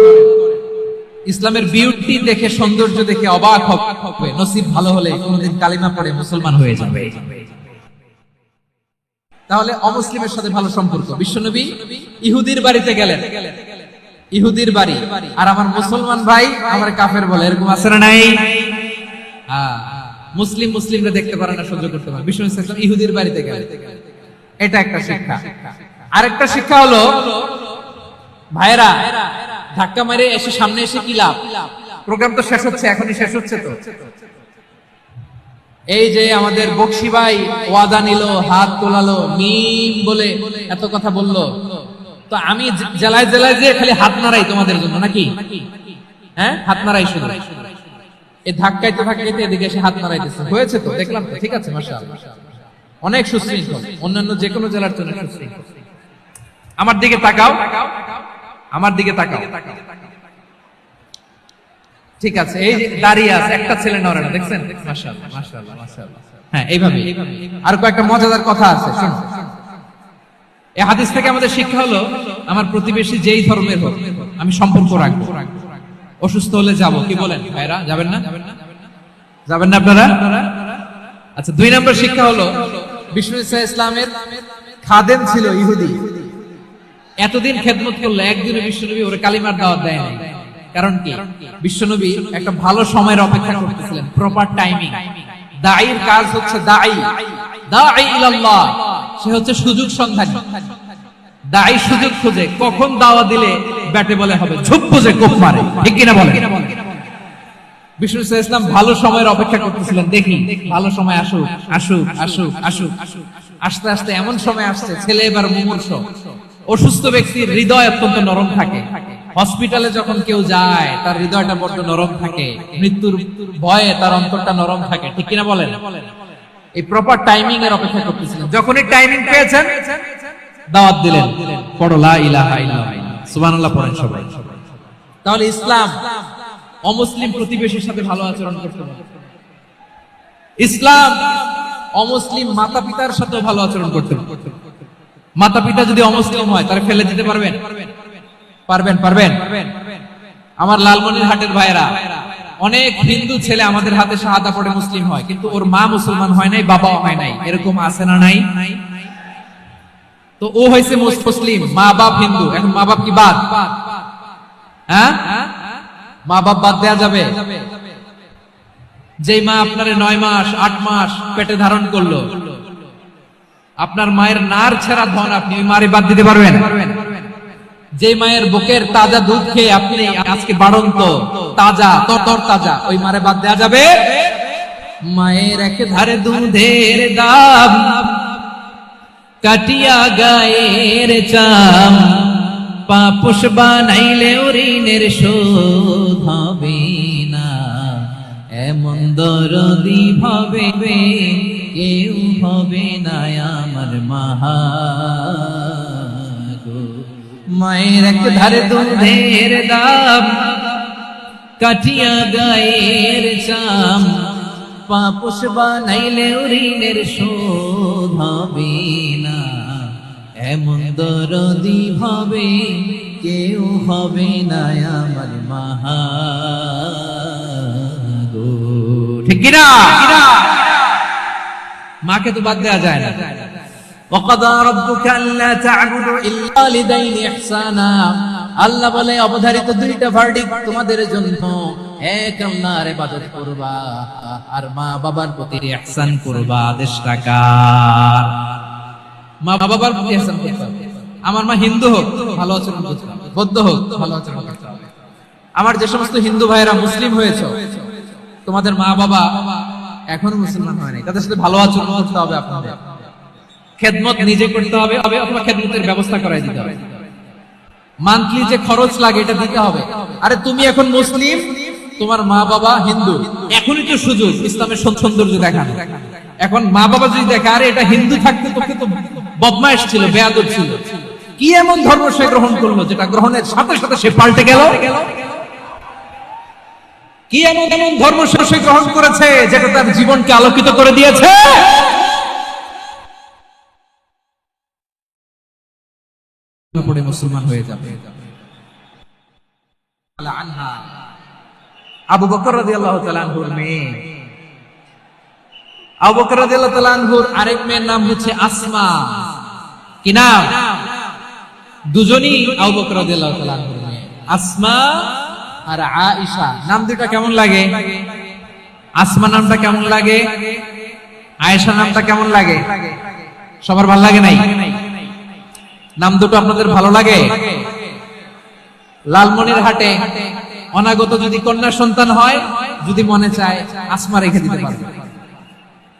ইসলামের বিউটি দেখে, সৌন্দর্য দেখে অবাক হবে। নসিব ভালো হলে কোনদিন কালিমা পড়ে মুসলমান হয়ে যাবে। তাহলে অমুসলিমের সাথে ভালো সম্পর্ক। বিশ্বনবী ইহুদির বাড়িতে গেলেন, ইহুদির বাড়ি, আর আমার মুসলমান ভাই আমার কাফের বলে, এরকম আছে না নাই? মুসলিম মুসলিমরা দেখতে পারে না, সহ্য করতে পারে। বিশ্বনবী সাল্লাল্লাহু আলাইহি ওয়াসাল্লাম ইহুদির বাড়িতে গেলেন, এটা একটা শিক্ষা। আরেকটা শিক্ষা হলো, ভাইরা ধাক্কা মেরে এসে সামনে এসে কি লাভ? প্রোগ্রাম তো শেষ হচ্ছে, এখনই শেষ হচ্ছে। তো এই যে আমাদের বকশি ভাই ওয়াদা নিল, হাত তোলালো, মিম বলে এত কথা বললো, তো আমি জেলায় জেলায় যে খালি হাত নাড়াই তোমাদের জন্য নাকি? হ্যাঁ, হাত নাড়াই শুধু। এই ধাক্কাইতে ধাক্কাইতে এদিকে এসে হাত নাড়াইতেছে, হয়েছে তো, দেখলাম তো, ঠিক আছে, মাশাআল্লাহ, অনেক সুশৃঙ্খল, অন্যান্য যে কোনো জেলার জন্য সুশৃঙ্খল। আমার দিকে তাকাও, আমার দিকে তাকাও, ঠিক আছে। এই যে দাঁড়িয়ে আছে, একটা ছেলে নড়ে না, দেখছেন? মাশাআল্লাহ মাশাআল্লাহ মাশাআল্লাহ। হ্যাঁ, এইভাবে। আর কয়েকটা মজাদার কথা আছে, শুনুন। এই হাদিস থেকে আমাদের শিক্ষা হলো, আমার প্রতিবেশী যেই ধর্মের হোক আমি সম্পর্ক রাখবো। অসুস্থ হলে যাব, কি বলেন ভাইরা? যাবেন না? যাবেন না আপনারা? আচ্ছা, 2 নম্বর শিক্ষা হলো, বিষ্ণু ইসা ইসলামের খাদেম ছিল ইহুদি, এতদিন খেদমত করলো, একদিনে বিশ্বনবী ওরে কালিমার দাওয়াত দেয় নাই। কারণ কি? বিশ্বনবী একটা ভালো সময়ের অপেক্ষা করতেছিলেন, প্রপার টাইমিং। দাঈর কাজ হচ্ছে দাঈ ইলাল্লাহ, সে হচ্ছে সুযোগ সন্ধানী। দাঈ সুযোগ খোঁজে, কখন দাওয়াত দিলে ব্যাটে বলে হবে, ঝুপ বুঝে কোপ মারে, ঠিক কিনা বলেন? বিষ্ণু ইসলাম ভালো সময়ের অপেক্ষা করতেছিলেন, দেখি ভালো সময় আসুক আসুক আসুক আসুক। আস্তে আস্তে এমন সময় আসছে, ছেলে এবার মুমূর্ষ। অসুস্থ ব্যক্তির হৃদয় অত্যন্ত নরম থাকে। হসপিটালে যখন কেউ যায়, তার হৃদয়টা বড্ড নরম থাকে, মৃত্যুর ভয়ে তার অন্তরটা নরম থাকে, ঠিক কিনা বলেন? এই প্রপার টাইমিং এর অপেক্ষা করতেছিলেন। যখনই টাইমিং পেয়েছেন, দাওয়াত দিলেন, পড়ো লা ইলাহা ইল্লাল্লাহ, সুবহানাল্লাহ পড়েন সবাই। তাহলে ইসলাম অমুসলিম প্রতিবেশীর সাথে ভালো আচরণ করতে হবে। ইসলাম অমুসলিম মাতা পিতার সাথে ভালো আচরণ করতে হবে। মাতা পিতা যদি অমুসলিম হয়, তারা ফেলে দিতে পারবেন? পারবেন? পারবেন? আমার লালমনিরহাটের ভাইরা, অনেক হিন্দু ছেলে আমাদের হাতে শাহাদা পড়ে মুসলিম হয়, কিন্তু ওর মা মুসলমান হয় নাই, বাবাও হয় নাই, এরকম আছে না নাই? তো ও হয়েছে মুসলিম, মা বাপ হিন্দু, এখন মা বাপ কি বাদ? হ্যাঁ, মা বাপ বাদ দেয়া যাবে? যেই মা আপনারে 9 মাস 8 মাস পেটে ধারণ করলো, আপনার মায়ের নার ছেঁড়া ধন, আপনি ওই মারে বাদ দিতে পারবেন? যে মায়ের বুকের তাজা দুধ খেয়ে আপনি আজকে বাড়ন্ত তাজা তর তাজা, ওই মারে বাদ দেয়া যাবে? মায়ের এক ধারে দুধের দাম, কাটিয়া গায়ের চাম, পাপোশ বানাইলে ঋণের শোধ হবে না, এমন দরদি ভাবে কেউ হবে না আমার মাহা গো। মায়ের এক ধারে দুধের দাম, কাটিয়া গায়ের চাম, পাপোশ বানাইলে ঋণের শোধ হবে না, এমন দরদি ভাবে কেউ হবে না আমার মাহা গো, ঠিক কিনা? মাকে তো বাদ দেওয়া যায় না। وَقَضَى رَبُّكَ أَلَّا تَعْبُدُوا إِلَّا وَالِدَيْنِ إِحْسَانًا, আল্লাহ বলে অবধারিত 2টা ভার্ডিক্ট তোমাদের জন্য, এক আল্লাহর ইবাদত করবা আর মা বাবার প্রতি ইহসান করবা। আদেশটা কার? মা বাবার প্রতি ইহসান করতে হবে। আমার মা হিন্দু হোক, ভালো আচরণ করতে হবে, বৌদ্ধ হোক, ভালো আচরণ করতে হবে। আমার যে সমস্ত হিন্দু ভাইয়েরা মুসলিম হয়েছে, তোমাদের মা বাবা এখনো মুসলমান হয় নাই, তাদের সাথে ভালো আচরণ করতে হবে, আপনাদের খেদমত নিজে করতে হবে অথবা খেদমতের ব্যবস্থা করাই দিতে হবে। মান্থলি যে খরচ লাগে এটা দিতে হবে। আরে তুমি এখন মুসলিম, তোমার মা বাবা হিন্দু, এখনই তো সুযোগ ইসলামের সৌন্দর্য দেখানো। এখন মা বাবা যদি দেখে আরে এটা হিন্দু থাকতে তোকে তো বদমাইশ ছিল, বেয়াদব ছিল, কি এমন ধর্ম সে গ্রহণ করলো যেটা গ্রহণের সাথে সাথে সে পাল্টে গেল? কি এমন এমন ধর্ম সে গ্রহণ করেছে যেটা তার জীবনকে আলোকিত করে দিয়েছে? পড়ে মুসলমান হয়ে যাবে। আবু বকর রাদিয়াল্লাহু তাআলা আনহুর মেয়ে, আবু বকর রাদিয়াল্লাহু তাআলা আনহুর আরেক মেয়ের নাম হচ্ছে আসমা। কি নাম? দুজনই আবু বকর রাদিয়াল্লাহু তাআলা আনহুর মেয়ে, আসমা আর আয়েশা। নাম দুটো কেমন লাগে? আসমা নামটা কেমন লাগে? আয়েশা নামটা কেমন লাগে? সবার ভালো লাগে নাই? নাম দুটো আপনাদের ভালো লাগে? লালমনির হাটে অনাগত যদি কন্যা সন্তান হয়, যদি মনে চায় আসমা রেখে দিতে পারবে,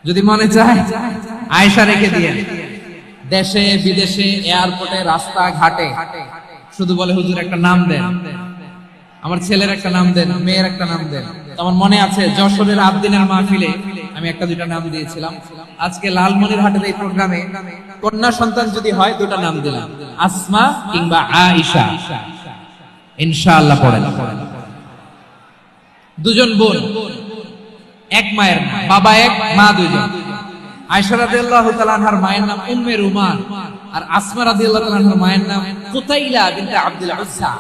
যদি মনে চায় আয়েশা রেখে দিয়ে। দেশে বিদেশে এয়ারপোর্টে রাস্তা ঘাটে শুধু বলে হুজুর একটা নাম দেন, আমার ছেলের একটা নাম দেন, মেয়ের একটা নাম দেন। আমার মনে আছে যশোরের আবদিনের মাহফিলে আমি একটা দুইটা নাম দিয়েছিলাম। আজকে লালমনির হাটের এই প্রোগ্রামে কন্যা সন্তান যদি হয় দুটো নাম দিলাম, আসমা কিংবা আয়েশা। ইনশাআল্লাহ পড়েন। দুজন বোন, এক মায়ের, বাবা এক, মা দুইজন। আয়েশা রাদিয়াল্লাহু তাআলা আনহার মায়ের নাম উম্মে রুমান, আর আসমা রাদিয়াল্লাহু তাআলা আনহার মায়ের নাম কুতাইলা বিনতে আব্দুল উজ্জা।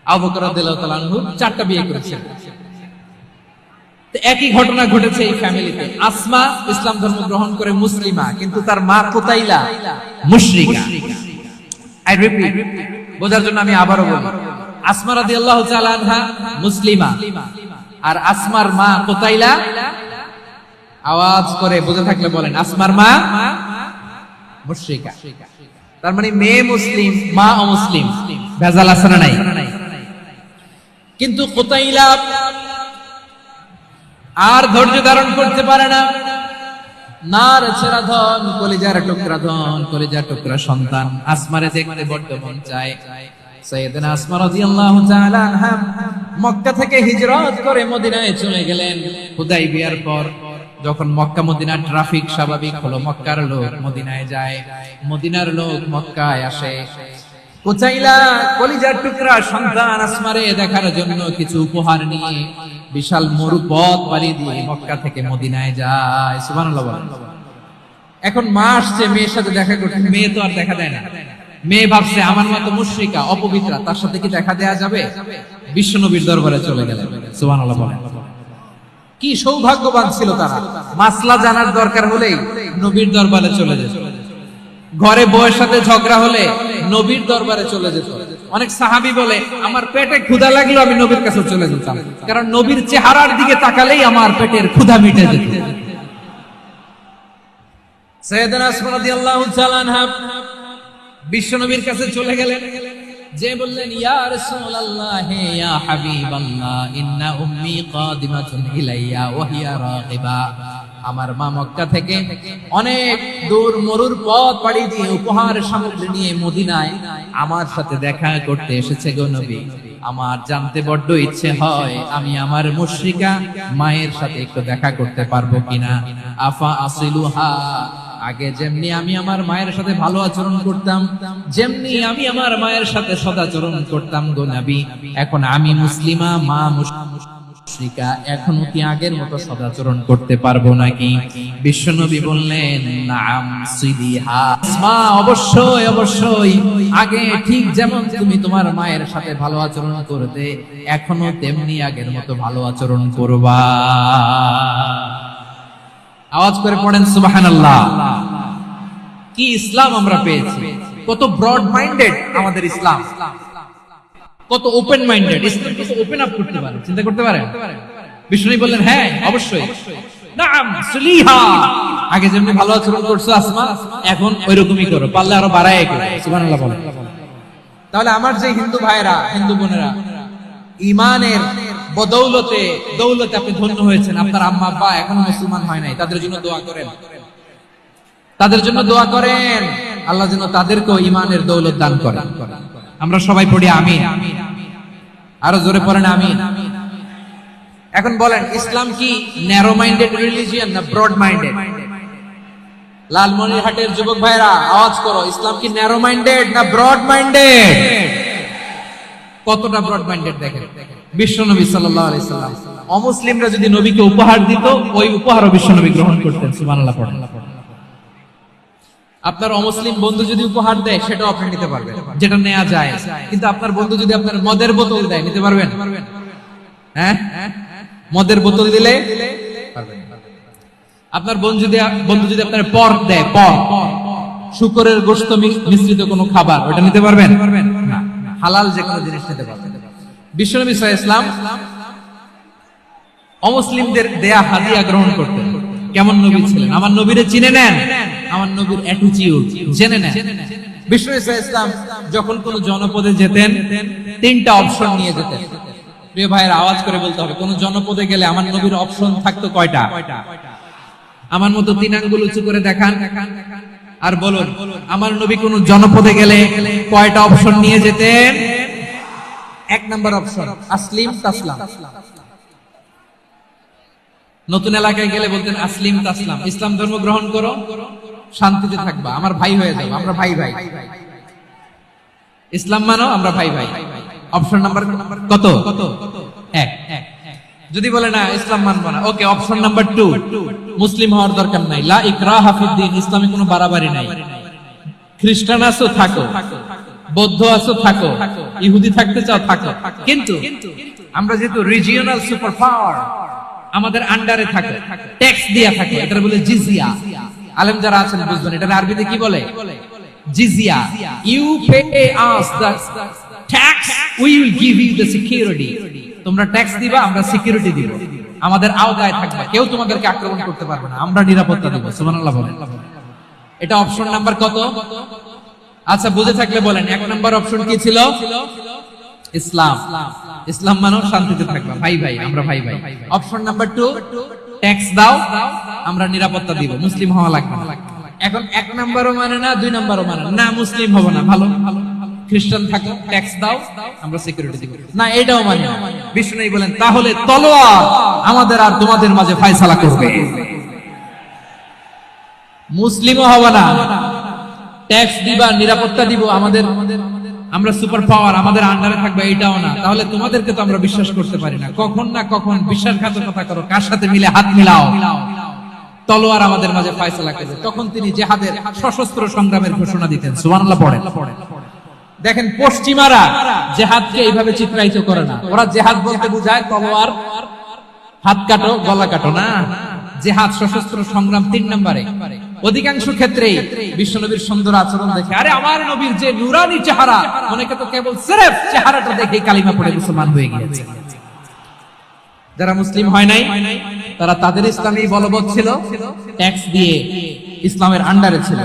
আবু বকর রাদিয়াল্লাহু তাআলা আনহু চারটা বিয়ে করেছেন। তো একই ঘটনা ঘটেছে এই ফ্যামিলিতে। আসমা ইসলাম ধর্ম গ্রহণ করে মুসলিমা, কিন্তু তার মা কুতাইলা মুশরিকা। আই রিপিট, বোঝার জন্য আমি আবারও বলি, আসমা রাদিয়াল্লাহু তাআলা আনহা মুসলিমা, আর আসমার মা কুতাইলা, আওয়াজ করে বুঝে থাকলে বলেন, আসমার মা মুশরিকা। তার মানে মেয়ে মুসলিম, মা অমুসলিম। ভেজাল আছে না নাই? কিন্তু কুতাইলা আর ধৈর্য ধারণ করতে পারে না। নার ছেড়া ধন, কলিজার টুকরা ধন, কলিজার টুকরা সন্তান আসমারে দেখতে বড্ড মন চায়। সাইয়েদনা আসমা রাদিয়াল্লাহু তাআলা আনহা মক্কা থেকে হিজরত করে মদিনায় চলে গেলেন। হুদাইবিয়ার পর যখন মক্কা মদিনার ট্রাফিক স্বাভাবিক হলো, মক্কার লোক মদিনায় যায়, মদিনার লোক মক্কায় আসে। কুতাইলা কলিজার টুকরা সন্তান আসমারে দেখার জন্য কিছু উপহার নিয়ে বিশাল মরুপথ পাড়ি দিয়ে মক্কা থেকে মদিনায় যায়। সুবহানাল্লাহ বলেন। এখন মা আসছে মেয়ের সাথে দেখা করতে, মেয়ে তো আর দেখা দেয় না। মেয়ে ভাবছে আমার মা তো মুশরিকা, অপবিত্রা, তার সাথে কি দেখা দেয়া যাবে? বিশ্ব নবীর দরবারে চলে গেলেন। সুবহানাল্লাহ বলেন। কি সৌভাগ্যবান ছিল তারা, মাসলা জানার দরকার হলেই নবীর দরবারে চলে যেত। ঘরে বউয়ের সাথে ঝগড়া হলে নবীর দরবারে চলে যেত। অনেক সাহাবী বলে আমার পেটে ক্ষুধা লাগলো আমি নবীর কাছে চলে যেতাম, কারণ নবীর চেহারার দিকে তাকালেই আমার পেটের ক্ষুধা মিটে যেত। সাইয়েদনা আসমা রাদিয়াল্লাহু তাআলা আনহা বিশ্ব নবীর কাছে চলে গেলেন, যে বললেন ইয়া রাসূলুল্লাহ ইয়া হাবিবাল্লাহ ইন্না উম্মি কাদিমাতুন ইলাইয়া ওয়া হিয়া রাগিবা। আমার মা মক্কা থেকে অনেক দূর মরুর পথ পাড়ি দিয়ে উপহার সামগ্রী নিয়ে মদিনায় আমার সাথে দেখা করতে এসেছে গো নবী। আমার জানতে বড্ড ইচ্ছে হয় আমি আমার মুশরিকা মায়ের সাথে একটু দেখা করতে পারবো কিনা। আফা আসিলুহা, আগে যেমনি আমি আমার মায়ের সাথে ভালো আচরণ করতাম, যেমনি আমি আমার মায়ের সাথে সদাচরণ করতাম গো নবী, এখন আমি মুসলিমা, মা মুশরিকা, এখনো কি আগের মতো সদাচরণ করতে পারবো নাকি? বিশ্বনবী বললেন নাম সিদিহা, মা অবশ্যই অবশ্যই আগে ঠিক যেমন তুমি তোমার মায়ের সাথে ভালো আচরণ করতে, এখনো তেমনি আগের মতো ভালো আচরণ করবা। আওয়াজ করে পড়েন সুবহানাল্লাহ। কি ইসলাম আমরা পেয়েছি! কত ব্রড মাইন্ডেড আমাদের ইসলাম, কত ওপেন মাইন্ডেড ইসলাম, কত ওপেন আপ করতে পারে, চিন্তা করতে পারে। বিষ্ণু বললেন হ্যাঁ অবশ্যই, নাম সুলিহা, আগে যেমনি ভালো আচরণ করছো আসমা, এখন ওইরকমই করো, পারলে আরো বাড়ায় করো। সুবহানাল্লাহ বলেন। তাহলে আমার যে হিন্দু ভাইরা, হিন্দু বোনেরা, ইমানের বদৌলতে দৌলতে আপনি ধন্য হয়েছেন, আপনার আম্মা আব্বা এখনো মুসলমান হয় নাই, তাদের জন্য দোয়া করেন, তাদের জন্য দোয়া করেন, আল্লাহ যেন তাদেরকেও ঈমানের দৌলত দান করেন। আমরা সবাই পড়ি আমিন, আরো জোরে পড়েন আমিন। এখন বলেন, ইসলাম কি ন্যারো মাইন্ডেড রিলিজিয়ন না ব্রড মাইন্ডেড? লালমনিরহাটের যুবক ভাইরা আওয়াজ করো, ইসলাম কি ন্যারো মাইন্ডেড না ব্রড মাইন্ডেড? কতটা ব্রড মাইন্ডেড দেখেন। বিশ্বনবী সাল্লাল্লাহু আলাইহি সাল্লাম অমুসলিমরা যদি নবীকে উপহার দিত, ওই উপহারও বিশ্বনবী গ্রহণ করতেন। সুবহানাল্লাহ পড়েন। আপনার অমুসলিম বন্ধু যদি উপহার দেয়, সেটাও আপনি নিতে পারবেন, যেটা নেওয়া যায়। কিন্তু আপনার বন্ধু যদি আপনার মদের বোতল দেয়, নিতে পারবেন? হ্যাঁ, মদের বোতল দিলে পারবেন। আপনার বন্ধু যদি আপনার পর্ক দেয়, পর্ক, শুকরের গোশত মিশ্রিত কোনো খাবার, ওটা নিতে পারবেন না। হালাল যে কোনো জিনিস নিতে পারবেন। বিশ্বনবী সাল্লাল্লাহু আলাইহি ওয়াসাল্লাম অমুসলিমদের দেয়া হাদিয়া গ্রহণ করতেন। কেমন নবী ছিলেন? আমার নবীরে চিনে নেন, আমার নবীর অ্যাটিটিউড জেনে নেন। বিশ্বনবী সাল্লাল্লাহু আলাইহি ওয়াসাল্লাম যখন কোন জনপদে যেতেন, তিনটা অপশন নিয়ে যেতেন। প্রিয় ভাইয়ের আওয়াজ করে বলতে হবে, কোন জনপদে গেলে আমার নবীর অপশন থাকতো কয়টা? আমার মতো তিন আঙ্গুল উঁচু করে দেখান আর বলুন, আমার নবী কোন জনপদে গেলে কয়টা অপশন নিয়ে যেতেন? এক নাম্বার অপশন, আসলিম তাসলাম। নতুন এলাকায় গেলে বলতেন আসলিম তাসলাম, ইসলাম ধর্ম গ্রহণ করো, শান্তিতে থাকবা, আমার ভাই হয়ে যাও, আমরা ভাই ভাই। ইসলাম মানো, আমরা ভাই ভাই। অপশন নাম্বার কত? এক। যদি বলে না ইসলাম মানবো না, ওকে, অপশন নাম্বার 2, মুসলিম হওয়ার দরকার নাই, লা ইকরাহা ফিদ্দিন, ইসলামে কোনো বাড়াবাড়ি নাই। খ্রিস্টান আছো থাকো, বৌদ্ধ আছো থাকো, ইহুদি থাকতে চাও থাকো, কিন্তু আমরা যেহেতু রিজিওনাল সুপার পাওয়ার, আমাদের আন্ডারে থাকো, ট্যাক্স দিয়া থাকো, এটা বলে জিজিয়া। আলেম যারা আছেন বুঝবেন, এটা আরবিতে কি বলে? জিজিয়া। You pay us the tax, we will give you the security. তোমরা ট্যাক্স দিবা, আমরা সিকিউরিটি দিব, আমাদের আওতায় থাকবা, কেউ তোমাদেরকে আক্রমণ করতে পারবে না, আমরা নিরাপত্তা দিব। সুবহানাল্লাহ বলেন। এটা অপশন নাম্বার কত? আচ্ছা, বুঝে থাকলে বলেন, এক নাম্বার অপশন কি ছিল? ইসলাম। ইসলাম মানো, শান্তিতে থাকবা, ভাই ভাই, আমরা ভাই ভাই। অপশন নাম্বার 2, ট্যাক্স দাও, আমরা নিরাপত্তা দিব, মুসলিম হওয়া লাগবে না। এখন এক নাম্বারও মানে না, 2 নাম্বারও মানে না, মুসলিম হবো না, ভালো, খ্রিস্টান থাকো, ট্যাক্স দাও, আমরা সিকিউরিটি দিব না, এটাও মানে না। বিষ্ণু বলেন, তাহলে তলোয়ার আমাদের আর তোমাদের মাঝে ফয়সালা করবে, মুসলিমও হবে না, ট্যাক্স দিবা, নিরাপত্তা দিব, আমাদের, আমরা সুপার পাওয়ার, আমাদের আন্ডারে থাকবে, এটাও না। তাহলে তোমাদেরকে তো আমরা বিশ্বাস করতে পারি না, কখন না কখন বিশ্বাসঘাতকতা করো, কার সাথে মিলে হাত মিলাও, তলোয়ার আমাদের মাঝে ফয়সালা করবে। তখন তিনি জিহাদের সশস্ত্র সংগ্রামের ঘোষণা দিতেন। সুবহানাল্লাহ পড়েন। দেখেন, পশ্চিমারা জিহাদকে এইভাবে চিত্রায়িত করে না, ওরা জিহাদ বলতে বোঝায় তলোয়ার, হাত কাটো, গলা কাটো, না, জিহাদ সশস্ত্র সংগ্রাম 3 নম্বরে। অধিকাংশ ক্ষেত্রেই বিশ্বনবীর সুন্দর আচরণ দেখে, আরে আমার নবীর যে নুরানি চেহারা, অনেকে তো কেবল সিরেফ চেহারাটা দেখে কালিমা পড়ে মুসলমান হয়ে গিয়েছে। যারা মুসলিম হয় নাই, তারা তাদের ইসলামী বলবৎ ছিল, ট্যাক্স দিয়ে ইসলামের আন্ডারে ছিল।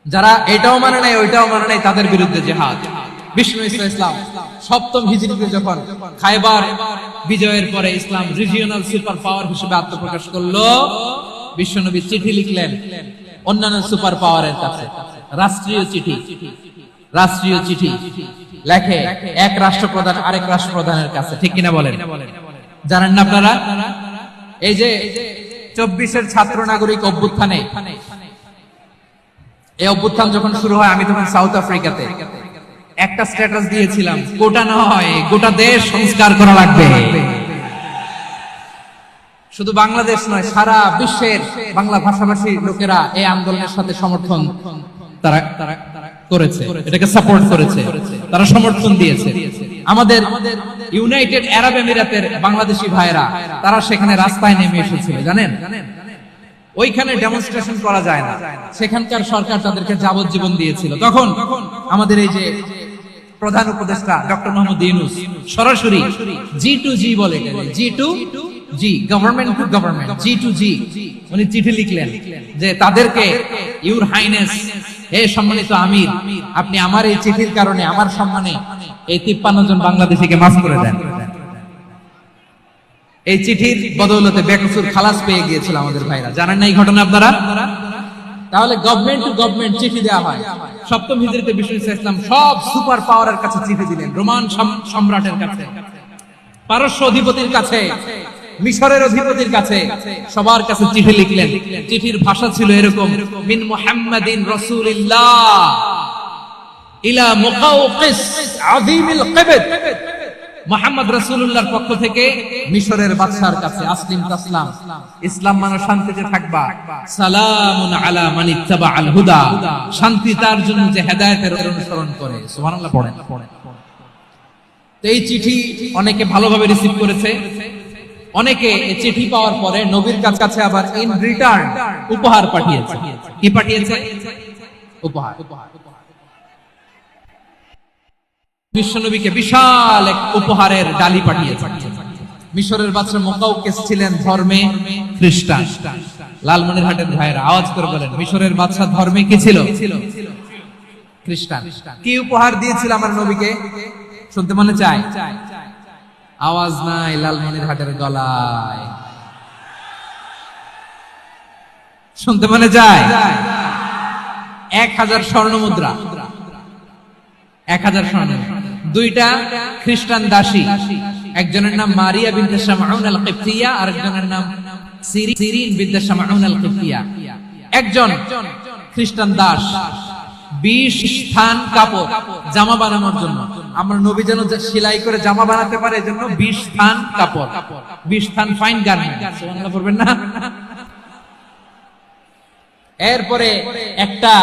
যারা এটাও মানে নাই, ওইটাও মানে নাই, তাদের বিরুদ্ধে জিহাদ। বিষ্ণু ইসলাম 7ম হিজরিতে যখন খায়বার বিজয়ের পরে ইসলাম রিজিওনাল সুপার পাওয়ার হিসেবে আত্মপ্রকাশ করলো, বিশ্বনবী চিঠি লিখলেন অন্যান্য সুপার পাওয়ারের কাছে, রাষ্ট্রীয় চিঠি লেখে এক রাষ্ট্রপ্রধান আরেক রাষ্ট্রপ্রধানের কাছে, ঠিক কিনা বলেন? জানেন না আপনারা? এই যে 24-এর ছাত্র নাগরিক অভ্যুত্থানে, এই অভ্যুত্থান যখন শুরু হয়, আমি তখন সাউথ আফ্রিকাতে, একটা স্ট্যাটাস দিয়েছিলাম, গোটা নয় গোটা দেশ সংস্কার করা লাগবে। শুধু বাংলাদেশ নয়, সারা বিশ্বের বাংলা ভাষাভাষী লোকেরা এই আন্দোলনের সাথে সমর্থন তারা করেছে, এটাকে সাপোর্ট করেছে, তারা সমর্থন দিয়েছে। আমাদের ইউনাইটেড আরব আমিরাতের বাংলাদেশি ভাইরা, তারা সেখানে রাস্তায় নেমে এসেছিল, জানেন? ওইখানে ডেমনস্ট্রেশন করা যায় না, সেখানকার সরকার তাদেরকে যাবজ্জীবন দিয়েছিল। তখন আমাদের এই যে প্রধান উপদেষ্টা ডক্টর মোহাম্মদ ইউনূস সরাসরি G2G বলে, G2G, government to government, G2G, উনি চিঠি লিখলেন যে তাদেরকে, ইউর হাইনেস, হে সম্মানিত আমির, আপনি আমার এই চিঠির কারণে আমার সম্মানে এই 53 জন বাংলাদেশিকে মাফ করে দেন। এই চিঠির বদৌলতে বেকসুর খালাস পেয়ে গিয়েছিল আমাদের ভাইরা, জানেন না এই ঘটনা আপনারা? তাহলে গভর্নমেন্ট টু গভর্নমেন্ট চিঠি দেওয়া হয়। সপ্তম হিজরিতে বিষ্ণু ইসলাম সব সুপার পাওয়ারের কাছে চিঠি দিলেন, রোমান সম্রাটের কাছে, পারস্য অধিপতির কাছে, মিশরের অধিপতির কাছে, সবার কাছে চিঠি লিখলেন। চিঠির ভাষা ছিল এরকম: মিন মুহাম্মাদিন রাসূলিল্লাহ ইলা মুকাওকিস আযীমিল কিবত। মুহাম্মদ রাসূলুল্লাহর পক্ষ থেকে মিশরের বাদশার কাছে, আসলিম তাসলাম, ইসলাম মানে শান্তিতে থাকবা, সালামুন আলা মান ইত্তাবাআল হুদা, শান্তি তার জন্য যে হেদায়েতের অনুসরণ করে। সুবহানাল্লাহ পড়েন। তো এই চিঠি অনেকে ভালোভাবে রিসিভ করেছে। অনেকে এই চিঠি পাওয়ার পরে নবীর কাছে আবার ইন রিটার্ন উপহার পাঠিয়েছে। কি পাঠিয়েছে? উপহার। বিশ্বনবীকে বিশাল এক উপহারের ডালি পাঠিয়েছে। মিশরের বাদশা মুকাওকিস ছিলেন ধর্মে খ্রিস্টান। লালমনিরহাটের ভাইয়েরা আওয়াজ করে বলেন, মিশরের বাদশা ধর্মে কি ছিল? খ্রিস্টান। কি উপহার দিয়েছিল আমার নবীকে? শুনতে মনে চায়? আওয়াজ নাই লালমনিরহাটের গলায়, শুনতে মনে যায়? 1000 স্বর্ণ মুদ্রা, 1000 স্বর্ণ, 2টা খ্রিস্টান দাসী, একজনের নাম মারিয়া বিনতে শামউন আল কিবতিয়া, আর একজনের নাম সিরিন বিনতে শামউন আল কিবতিয়া। একজন খ্রিস্টান দাস 20 স্থান কাপড় জামা বানানোর জন্য, আমরা নবী যেন সেলাই করে জামা বানাতে পারে এজন্য 20 স্থান কাপড়, 20 স্থান ফাইন গার্মেন্ট। সুবহানাল্লাহ পড়বেন না? এরপরে একটা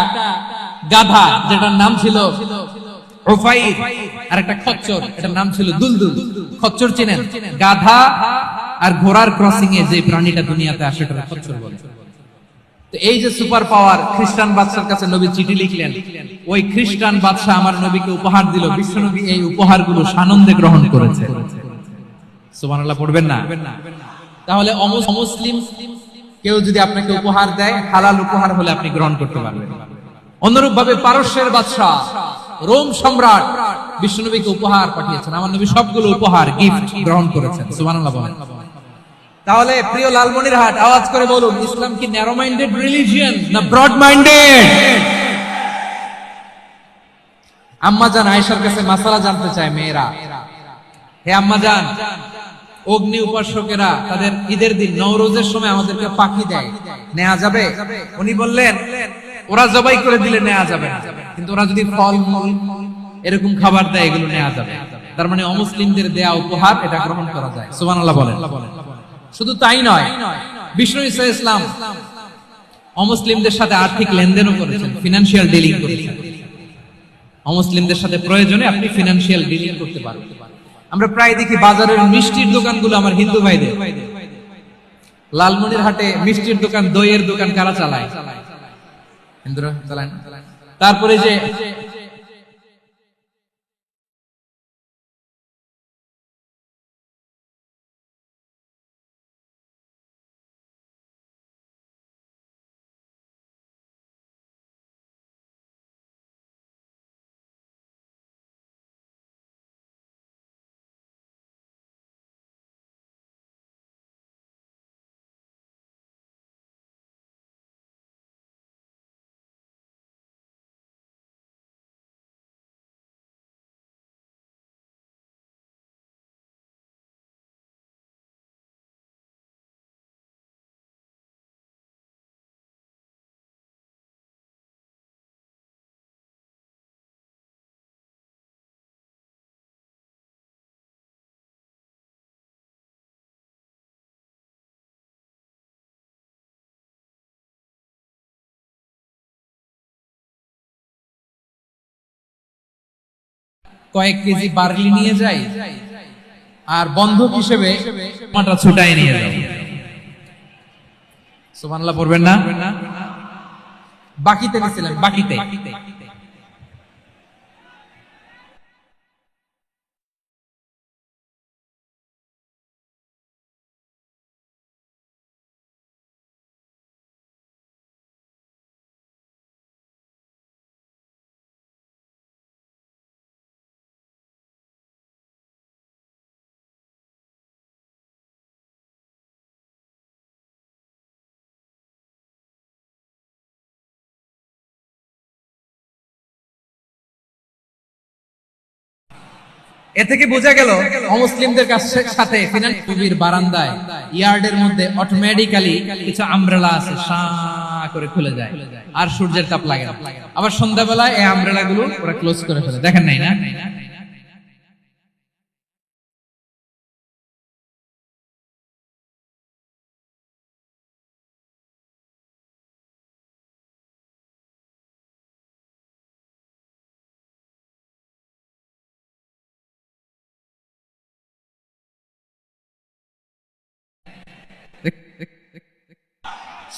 গাধা যেটার নাম ছিল উফাইর, আর একটা খচ্চর, এটার নাম ছিল দুলদুল। খচ্চর চিনেন? গাধা আর ঘোড়ার ক্রসিং এ যে প্রাণীটা দুনিয়াতে আসে সেটা খচ্চর বলে। তো এই যে সুপার পাওয়ার খ্রিস্টান বাদশার কাছে নবী চিঠি লিখলেন, ওই খ্রিস্টান বাদশা আমার নবীকে উপহার দিল। বিশ্বনবী এই উপহারগুলো সানন্দে গ্রহণ করেছে। সুবহানাল্লাহ পড়বেন না? তাহলে অমুসলিম কেউ যদি আপনাকে উপহার দেয়, হালাল উপহার হলে আপনি গ্রহণ করতে পারবেন। অনুরূপ ভাবে পারস্যের বাদশা, রোম সম্রাট বিশ্বনবীকে উপহার পাঠিয়েছেন। আমার নবী সবগুলো উপহার, গিফট গ্রহণ করেছেন। সুবহানাল্লাহ বলেন। তাহলে প্রিয় লালমনিরহাট, আওয়াজ করে বলুন, ইসলাম কি ন্যারো মাইন্ডেড রিলিজিয়ন না ব্রড মাইন্ডেড? আম্মাজান আয়েশার কাছে মাসালা জানতে চায় মেয়েরা, হে আম্মাজান, অগ্নি উপাসকেরা তাদের ঈদের দিন নওরোজের সময় আমাদেরকে পাখি দেয়, নেওয়া যাবে? উনি বললেন, ওরা জবাই করে দিলে নেওয়া যাবে না, কিন্তু ওরা যদি ফল মূল এরকম খাবার দেয় এগুলো নেওয়া যাবে। তার মানে অমুসলিমদের দেয়া উপহার এটা গ্রহণ করা যায়। সুবহানাল্লাহ বলেন। শুধু তাই নয়, বিষ্ণু ঈসা ইসলাম অমুসলিমদের সাথে আর্থিক লেনদেনও করেছেন, ফিনান্সিয়াল ডিলিং করেছেন। অমুসলিমদের সাথে প্রয়োজনে আপনি ফিনান্সিয়াল ডিলিং করতে পারবেন। আমরা প্রায় দেখি বাজারের মিষ্টির দোকানগুলো আমার হিন্দু ভাইদের। লালমনিরহাটে মিষ্টির দোকান, দইয়ের দোকান কারা চালায়? হিন্দুরা চালায়। তারপরে যে কয়েক কেজি বার্লি নিয়ে যাই, আর বন্ধক হিসেবে মাটা ছুটাই নিয়ে যাই। সুবহানাল্লাহ পড়বেন না? বাকিতে নিছিলেন, বাকিতে। এ থেকে বোঝা গেল অমুসলিমদের সাথে ফিনান্সির বারান্দায় ইয়ার্ডের মধ্যে অটোমেটিক্যালি কিছু আমব্রেলা আছে, সাঁ করে খুলে যায় আর সূর্যের তাপ লাগে না। আবার সন্ধ্যাবেলায় এই আমব্রেলা গুলো ওরা ক্লোজ করে ফেলে, দেখেন নাই না?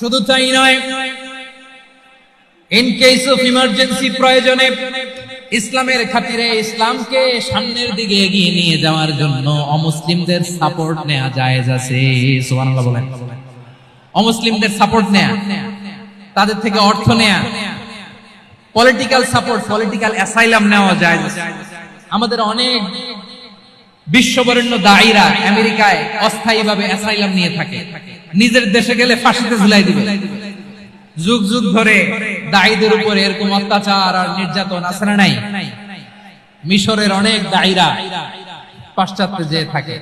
শুধু তাই নয়, ইন কেস অফ ইমার্জেন্সি, প্রয়োজনে ইসলামের খাতিরে ইসলামকে সামনের দিকে এগিয়ে নিয়ে যাওয়ার জন্য অমুসলিমদের সাপোর্ট নেওয়া জায়েজ আছে। সুবহানাল্লাহ বলেন। অমুসলিমদের সাপোর্ট নেয়া, তাদের থেকে অর্থ নেয়া, পলিটিক্যাল সাপোর্ট, পলিটিক্যাল অ্যাসাইলাম নেওয়া জায়েজ আছে। আমাদের অনেক বিশ্ববরেণ্য দায়ীরা আমেরিকায় অস্থায়ীভাবে অ্যাসাইলাম নিয়ে থাকে, নিজের দেশে গেলে ফাঁসিতে ঝুলাই দিবে। যুগ যুগ ধরে দায়ীদের উপর এরকম অত্যাচার আর নির্যাতন আছে না নাই? মিশরের অনেক দায়ীরা পাশ্চাত্যে যে থাকে,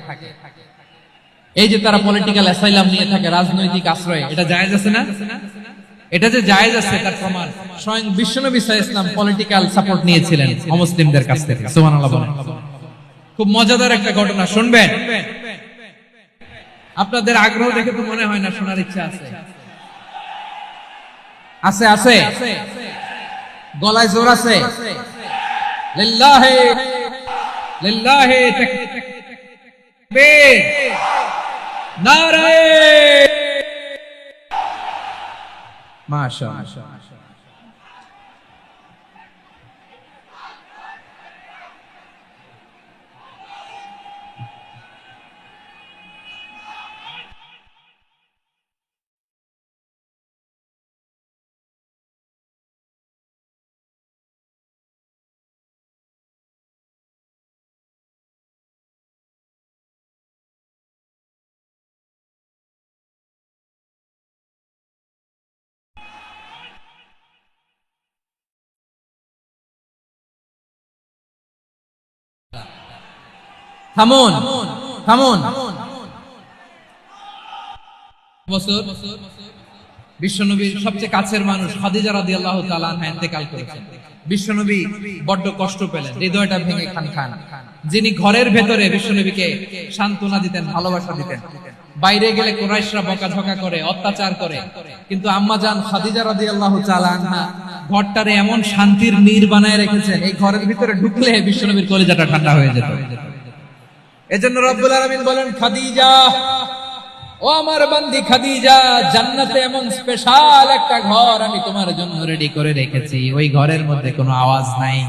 এই যে তারা পলিটিক্যাল অ্যাসাইলাম নিয়ে থাকে, রাজনৈতিক আশ্রয়, এটা জায়েজ আছে না? এটা যে জায়েজ আছে তার প্রমাণ স্বয়ং বিশ্বনবী সাল্লাল্লাহু আলাইহি ওয়াসাল্লাম পলিটিক্যাল সাপোর্ট নিয়েছিলেন অমুসলিমদের কাছ থেকে। সুবহানাল্লাহ বলেন। খুব মজাদার একটা ঘটনা শুনবেন, আপনাদের আগ্রহ দেখে তো মনে হয় না শোনার ইচ্ছা আছে। আছে আছে, গলায় জোর আছে। লিল্লাহি লিল্লাহি তাকবীর, নারায়ে মাশাআল্লাহ। থামুন থামুন। বছর বিশ্বনবীর সবচেয়ে কাছের মানুষ খাদিজা রাদিয়াল্লাহু তাআলা আনহা ইন্তেকাল করেছেন। বিশ্বনবী বড্ড কষ্ট পেলেন, হৃদয়টা ভেঙে খান খান। যিনি ঘরের ভেতরে বিশ্বনবীকে সান্ত্বনা দিতেন, ভালোবাসা দিতেন, বাইরে গেলে কুরাইশরা বকাঝকা করে, অত্যাচার করে, কিন্তু আম্মা জান খাদিজা রাদিয়াল্লাহু তাআলা আনহা ঘরটারে এমন শান্তির নীড় বানায় রেখেছেন, এই ঘরের ভিতরে ঢুকলে বিশ্বনবীর কলিজাটা ঠান্ডা হয়ে যেত। এজন্য রব্বুল আলামিন বলেন, খাদিজা, ও আমার বান্দি খাদিজা, জান্নাতে এমন স্পেশাল একটা ঘর আমি তোমার জন্য রেডি করে রেখেছি। ওই ঘরের মধ্যে কোনো আওয়াজ নাই,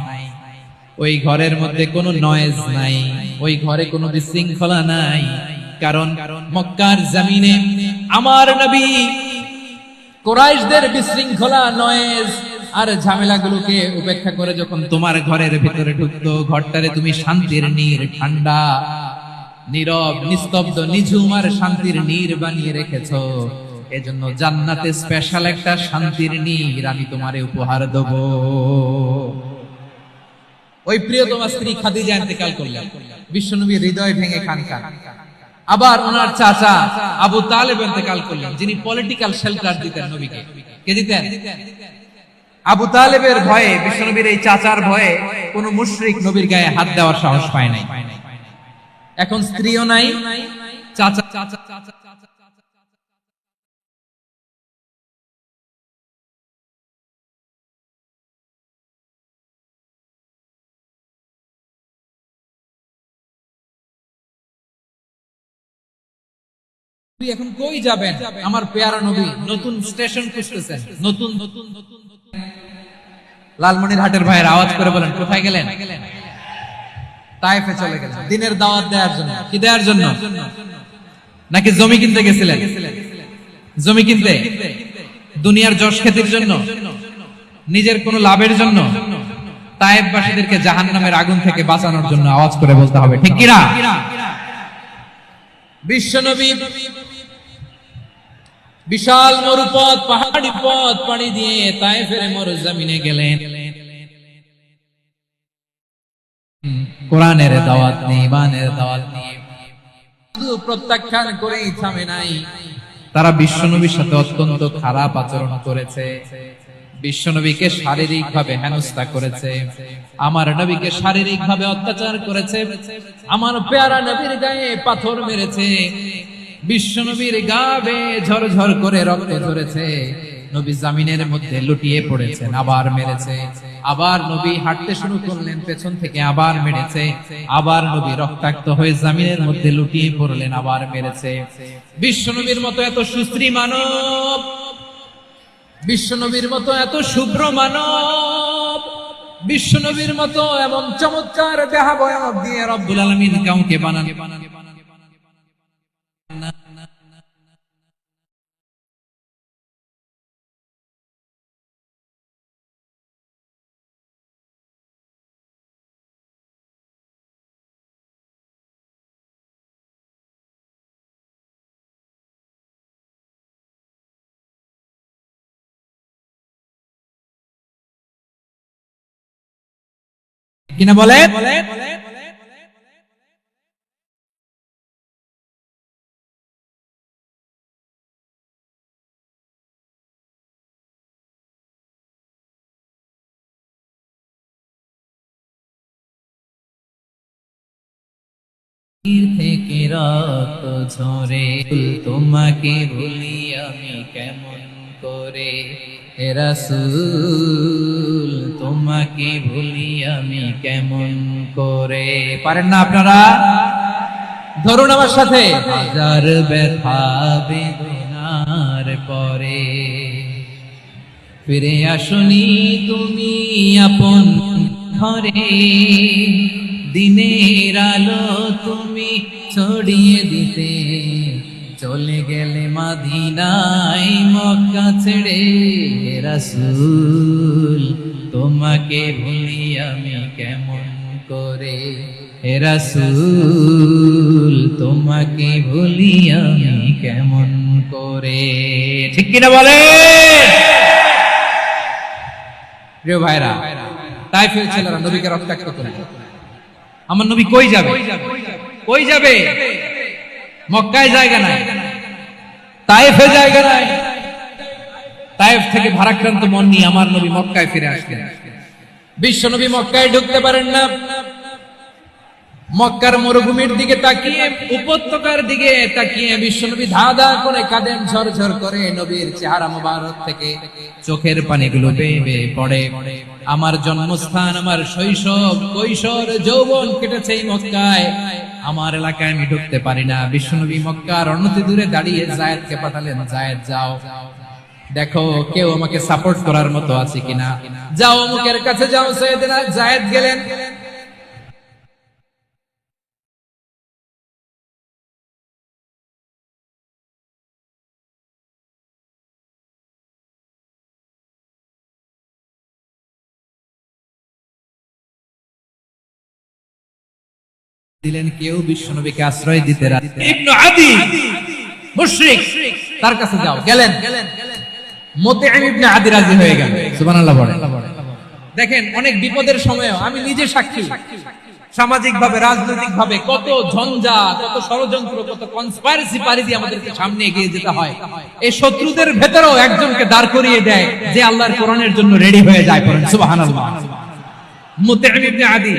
ওই ঘরের মধ্যে কোনো নয়েজ নাই, ওই ঘরে কোনো বিশৃঙ্খলা নাই। কারণ মক্কার জমিনে আমার নবী কুরাইশদের বিশৃঙ্খলা, নয়েজ আর ঝামেলাগুলোকে উপেক্ষা করে যখন তোমার ঘরের ভিতরে ঢুকতো, ঘরটারে তুমি শান্তির নীড়, ঠান্ডা, নীরব, নিস্তব্ধ, নিঝুম আর শান্তির নীড় বানিয়ে রেখেছো। এজন্য জান্নাতে স্পেশাল একটা শান্তির নীড় আমি তোমারে উপহার দেব। ওই প্রিয়তমা স্ত্রী খাদিজা ইন্তেকাল করলেন, বিশ্বনবীর হৃদয় ভেঙে খান খান। আবার ওনার চাচা আবু তালেব ইন্তেকাল করলেন, যিনি পলিটিক্যাল শেল্টার দিতেন নবীকে। কে দিতেন? আবু তালেবের ভয়ে, বিশ্বনবীর এই চাচার ভয়ে কোন মুশরিক নবীর গায়ে হাত দেওয়ার সাহস পায় নাই। এখন স্ত্রীও নাই, চাচা এখন কই যাবেন? আমার পেয়ারা নবী নতুন স্টেশন খুঁজতেছেন, নতুন নতুন নতুন। লালমনিরহাটের ভাইয়ের আওয়াজ করে বলেন, কোথায় গেলেন? তায়েফে চলে গেলেন দিনের দাওয়াত দেওয়ার জন্য। কি দেওয়ার জন্য? নাকি জমি কিনতে গেছিলেন? জমি কিনতে, দুনিয়ার যশ খ্যাতির জন্য, নিজের কোনো লাভের জন্য? তায়েফবাসীদেরকে জাহান্নামের আগুন থেকে বাঁচানোর জন্য আওয়াজ করে বলতে হবে, ঠিক কিনা? বিশ্বনবী বিশাল মরুপথ, পাহাড়ি পথ পাড়ি দিয়ে তায়েফের মরুজমিনে গেলেন। কোরআনের দাওয়াত নিয়ে, ইমানের দাওয়াত নিয়ে শুধু প্রত্যাখ্যান করেই থামে নাই, তারা বিশ্বনবীর সাথে অত্যন্ত খারাপ আচরণ করেছে, বিশ্বনবীকে শারীরিক ভাবে হেনস্থা করেছে, আমার নবীকে শারীরিক ভাবে অত্যাচার করেছে, আমার পেয়ারা নবীর গায়ে পাথর মেরেছে, বিশ্বনবীর গা বেয়ে ঝরঝর করে রক্ত ঝরেছে, নবী জামিনের মধ্যে লুটিয়ে পড়েছেন, আবার মেরেছে, আবার নবী হাঁটতে শুরু করলেন, পেছন থেকে আবার মেরেছে, আবার নবী রক্তাক্ত হয়ে জামিনের মধ্যে লুটিয়ে পড়লেন, আবার মেরেছে। বিশ্বনবীর মতো এত সুশ্রী মানব, বিশ্বনবীর মতো এত শুভ্র মানব, বিশ্বনবীর মতো এমন চমৎকার দেহাবয়ব দিয়ে রব্বুল আলামিন কাউকে বানান। কিনা বলে থেকে রক্ত ঝরে, তোমাকে ভুলি আমি কেমন করে, হে রাসূল তোমাকে ভুলি আমি কেমন করে। পারেন না আপনারা? ধরুন আমার সাথে, হাজার ব্যথা বেদনার পরে ফিরে আসনি তুমি আপন ঘরে, দিনের আলো তুমি ছড়িয়ে দিতে চলে গেলে মদিনায় মক্কা ছেড়ে, হে রাসূল তোমাকে ভুলি আমি কেমন করে, হে রাসূল তোমাকে ভুলি আমি কেমন করে। ঠিক কিনা বলে? প্রিয় ভাইরা, তাইফের ছেলেরা নবীকে রক্তাক্ত করে, আমার নবী কই যাবে? কই যাবে? মক্কায় জায়গা নাই, তাইফে জায়গা নাই। তাইফ থেকে ভারাক্রান্ত মন নিয়ে আমার নবী মক্কায় ফিরে আসলেন। বিশ্ব নবী মক্কায় ঢুকতে পারেন না। মক্কার মরুভূমির দিকে তাকিয়ে, উপত্যকার দিকে তাকিয়ে বিশ্বনবী ধা ধা করে কাঁদেন, ঝরঝর করে নবীর চেহারা মোবারক থেকে চোখের পানিগুলো বেয়ে বেয়ে পড়ে। আমার জন্মস্থান, আমার শৈশব, কৈশোর, যৌবন কেটেছে এই মক্কায়, আমার এলাকায় আমি ঢুকতে পারি না। বিশ্বনবী মক্কার অনতি দূরে দাঁড়িয়ে যায়েদকে পাঠালেন, যায়েদ যাও দেখো কেউ আমাকে সাপোর্ট করার মতো আছে কিনা, যাও অমুকের কাছে যাও। সাইয়েদনা যায়েদ গেলেন। দিলেন কেউ বিশ্বনবীকে আশ্রয় দিতে রাজি। ইবনে আদি মুশরিক, তার কাছে যাও। গেলেন, মুতঈম ইবনে আদি রাজি হয়ে গেল। সুবহানাল্লাহ বলেন। দেখেন অনেক বিপদের সময়ও আমি নিজে সাক্ষী, সামাজিক ভাবে, রাজনৈতিক ভাবে কত ঝঞ্ঝা, কত ষড়যন্ত্র, কত কনস্পাইরেসি পারি দিয়ে আমাদেরকে সামনে এগিয়ে যেতে হয়। এই শত্রুদের ভেতরেও একজনকে দাঁড় করিয়ে দেয় যে আল্লাহর কোরআনের জন্য রেডি হয়ে যায়। পড়েন সুবহানাল্লাহ। মুতঈম ইবনে আদি,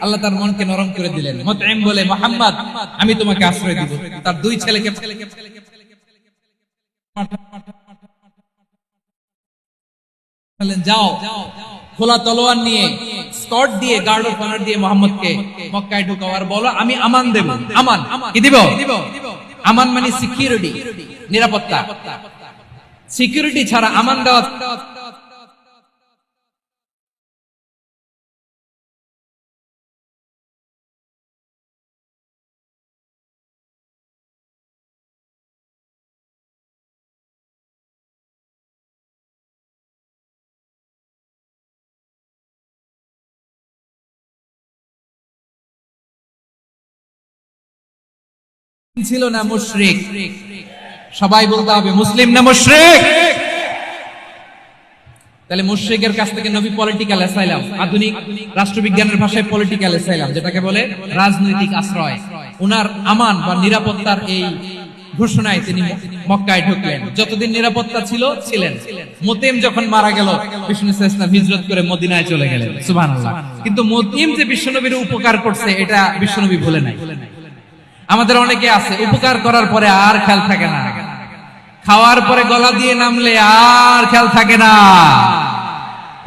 আল্লাহ তার মনকে নরম করে দিলেন। মুতঈম বলে, মুহাম্মদ আমি তোমাকে আশ্রয় দিব। তার দুই ছেলেকে বললেন যাও, খোলা তলোয়ার নিয়ে, স্কট দিয়ে, গার্ড অফ অনার দিয়ে মুহাম্মদকে মক্কায় ঢুকাও আর বলো আমি আমান দেব। আমান কি দিব? আমান মানে সিকিউরিটি, নিরাপত্তা। সিকিউরিটি ছাড়া আমান দেওয়া ছিল না মুশরিক। সবাই বলতে হবে মুসলিম না মুশরিক। তাহলে মুশরিকের কাছ থেকে নবী পলিটিক্যাল অ্যাসাইলাম, আধুনিক রাষ্ট্রবিজ্ঞানের ভাষায় পলিটিক্যাল অ্যাসাইলাম, যেটাকে বলে রাজনৈতিক আশ্রয়, উনার আমান বা নিরাপত্তার এই ঘোষণায় তিনি মক্কায় ঢুকলেন। যতদিন নিরাপত্তা ছিল ছিলেন। মুতিম যখন মারা গেল, বিষ্ণু ইসলাম হিজরত করে মদিনায় চলে গেলেন। সুবহানাল্লাহ। কিন্তু মুতিম যে বিশ্বনবীর উপকার করছে এটা বিশ্বনবী ভুলে নাই। আমাদের অনেকে আছে উপকার করার পরে আর খেয়াল থাকে না, খাওয়ার পরে গলা দিয়ে নামলে আর খেয়াল থাকে না,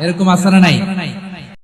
এরকম আছে না নাই?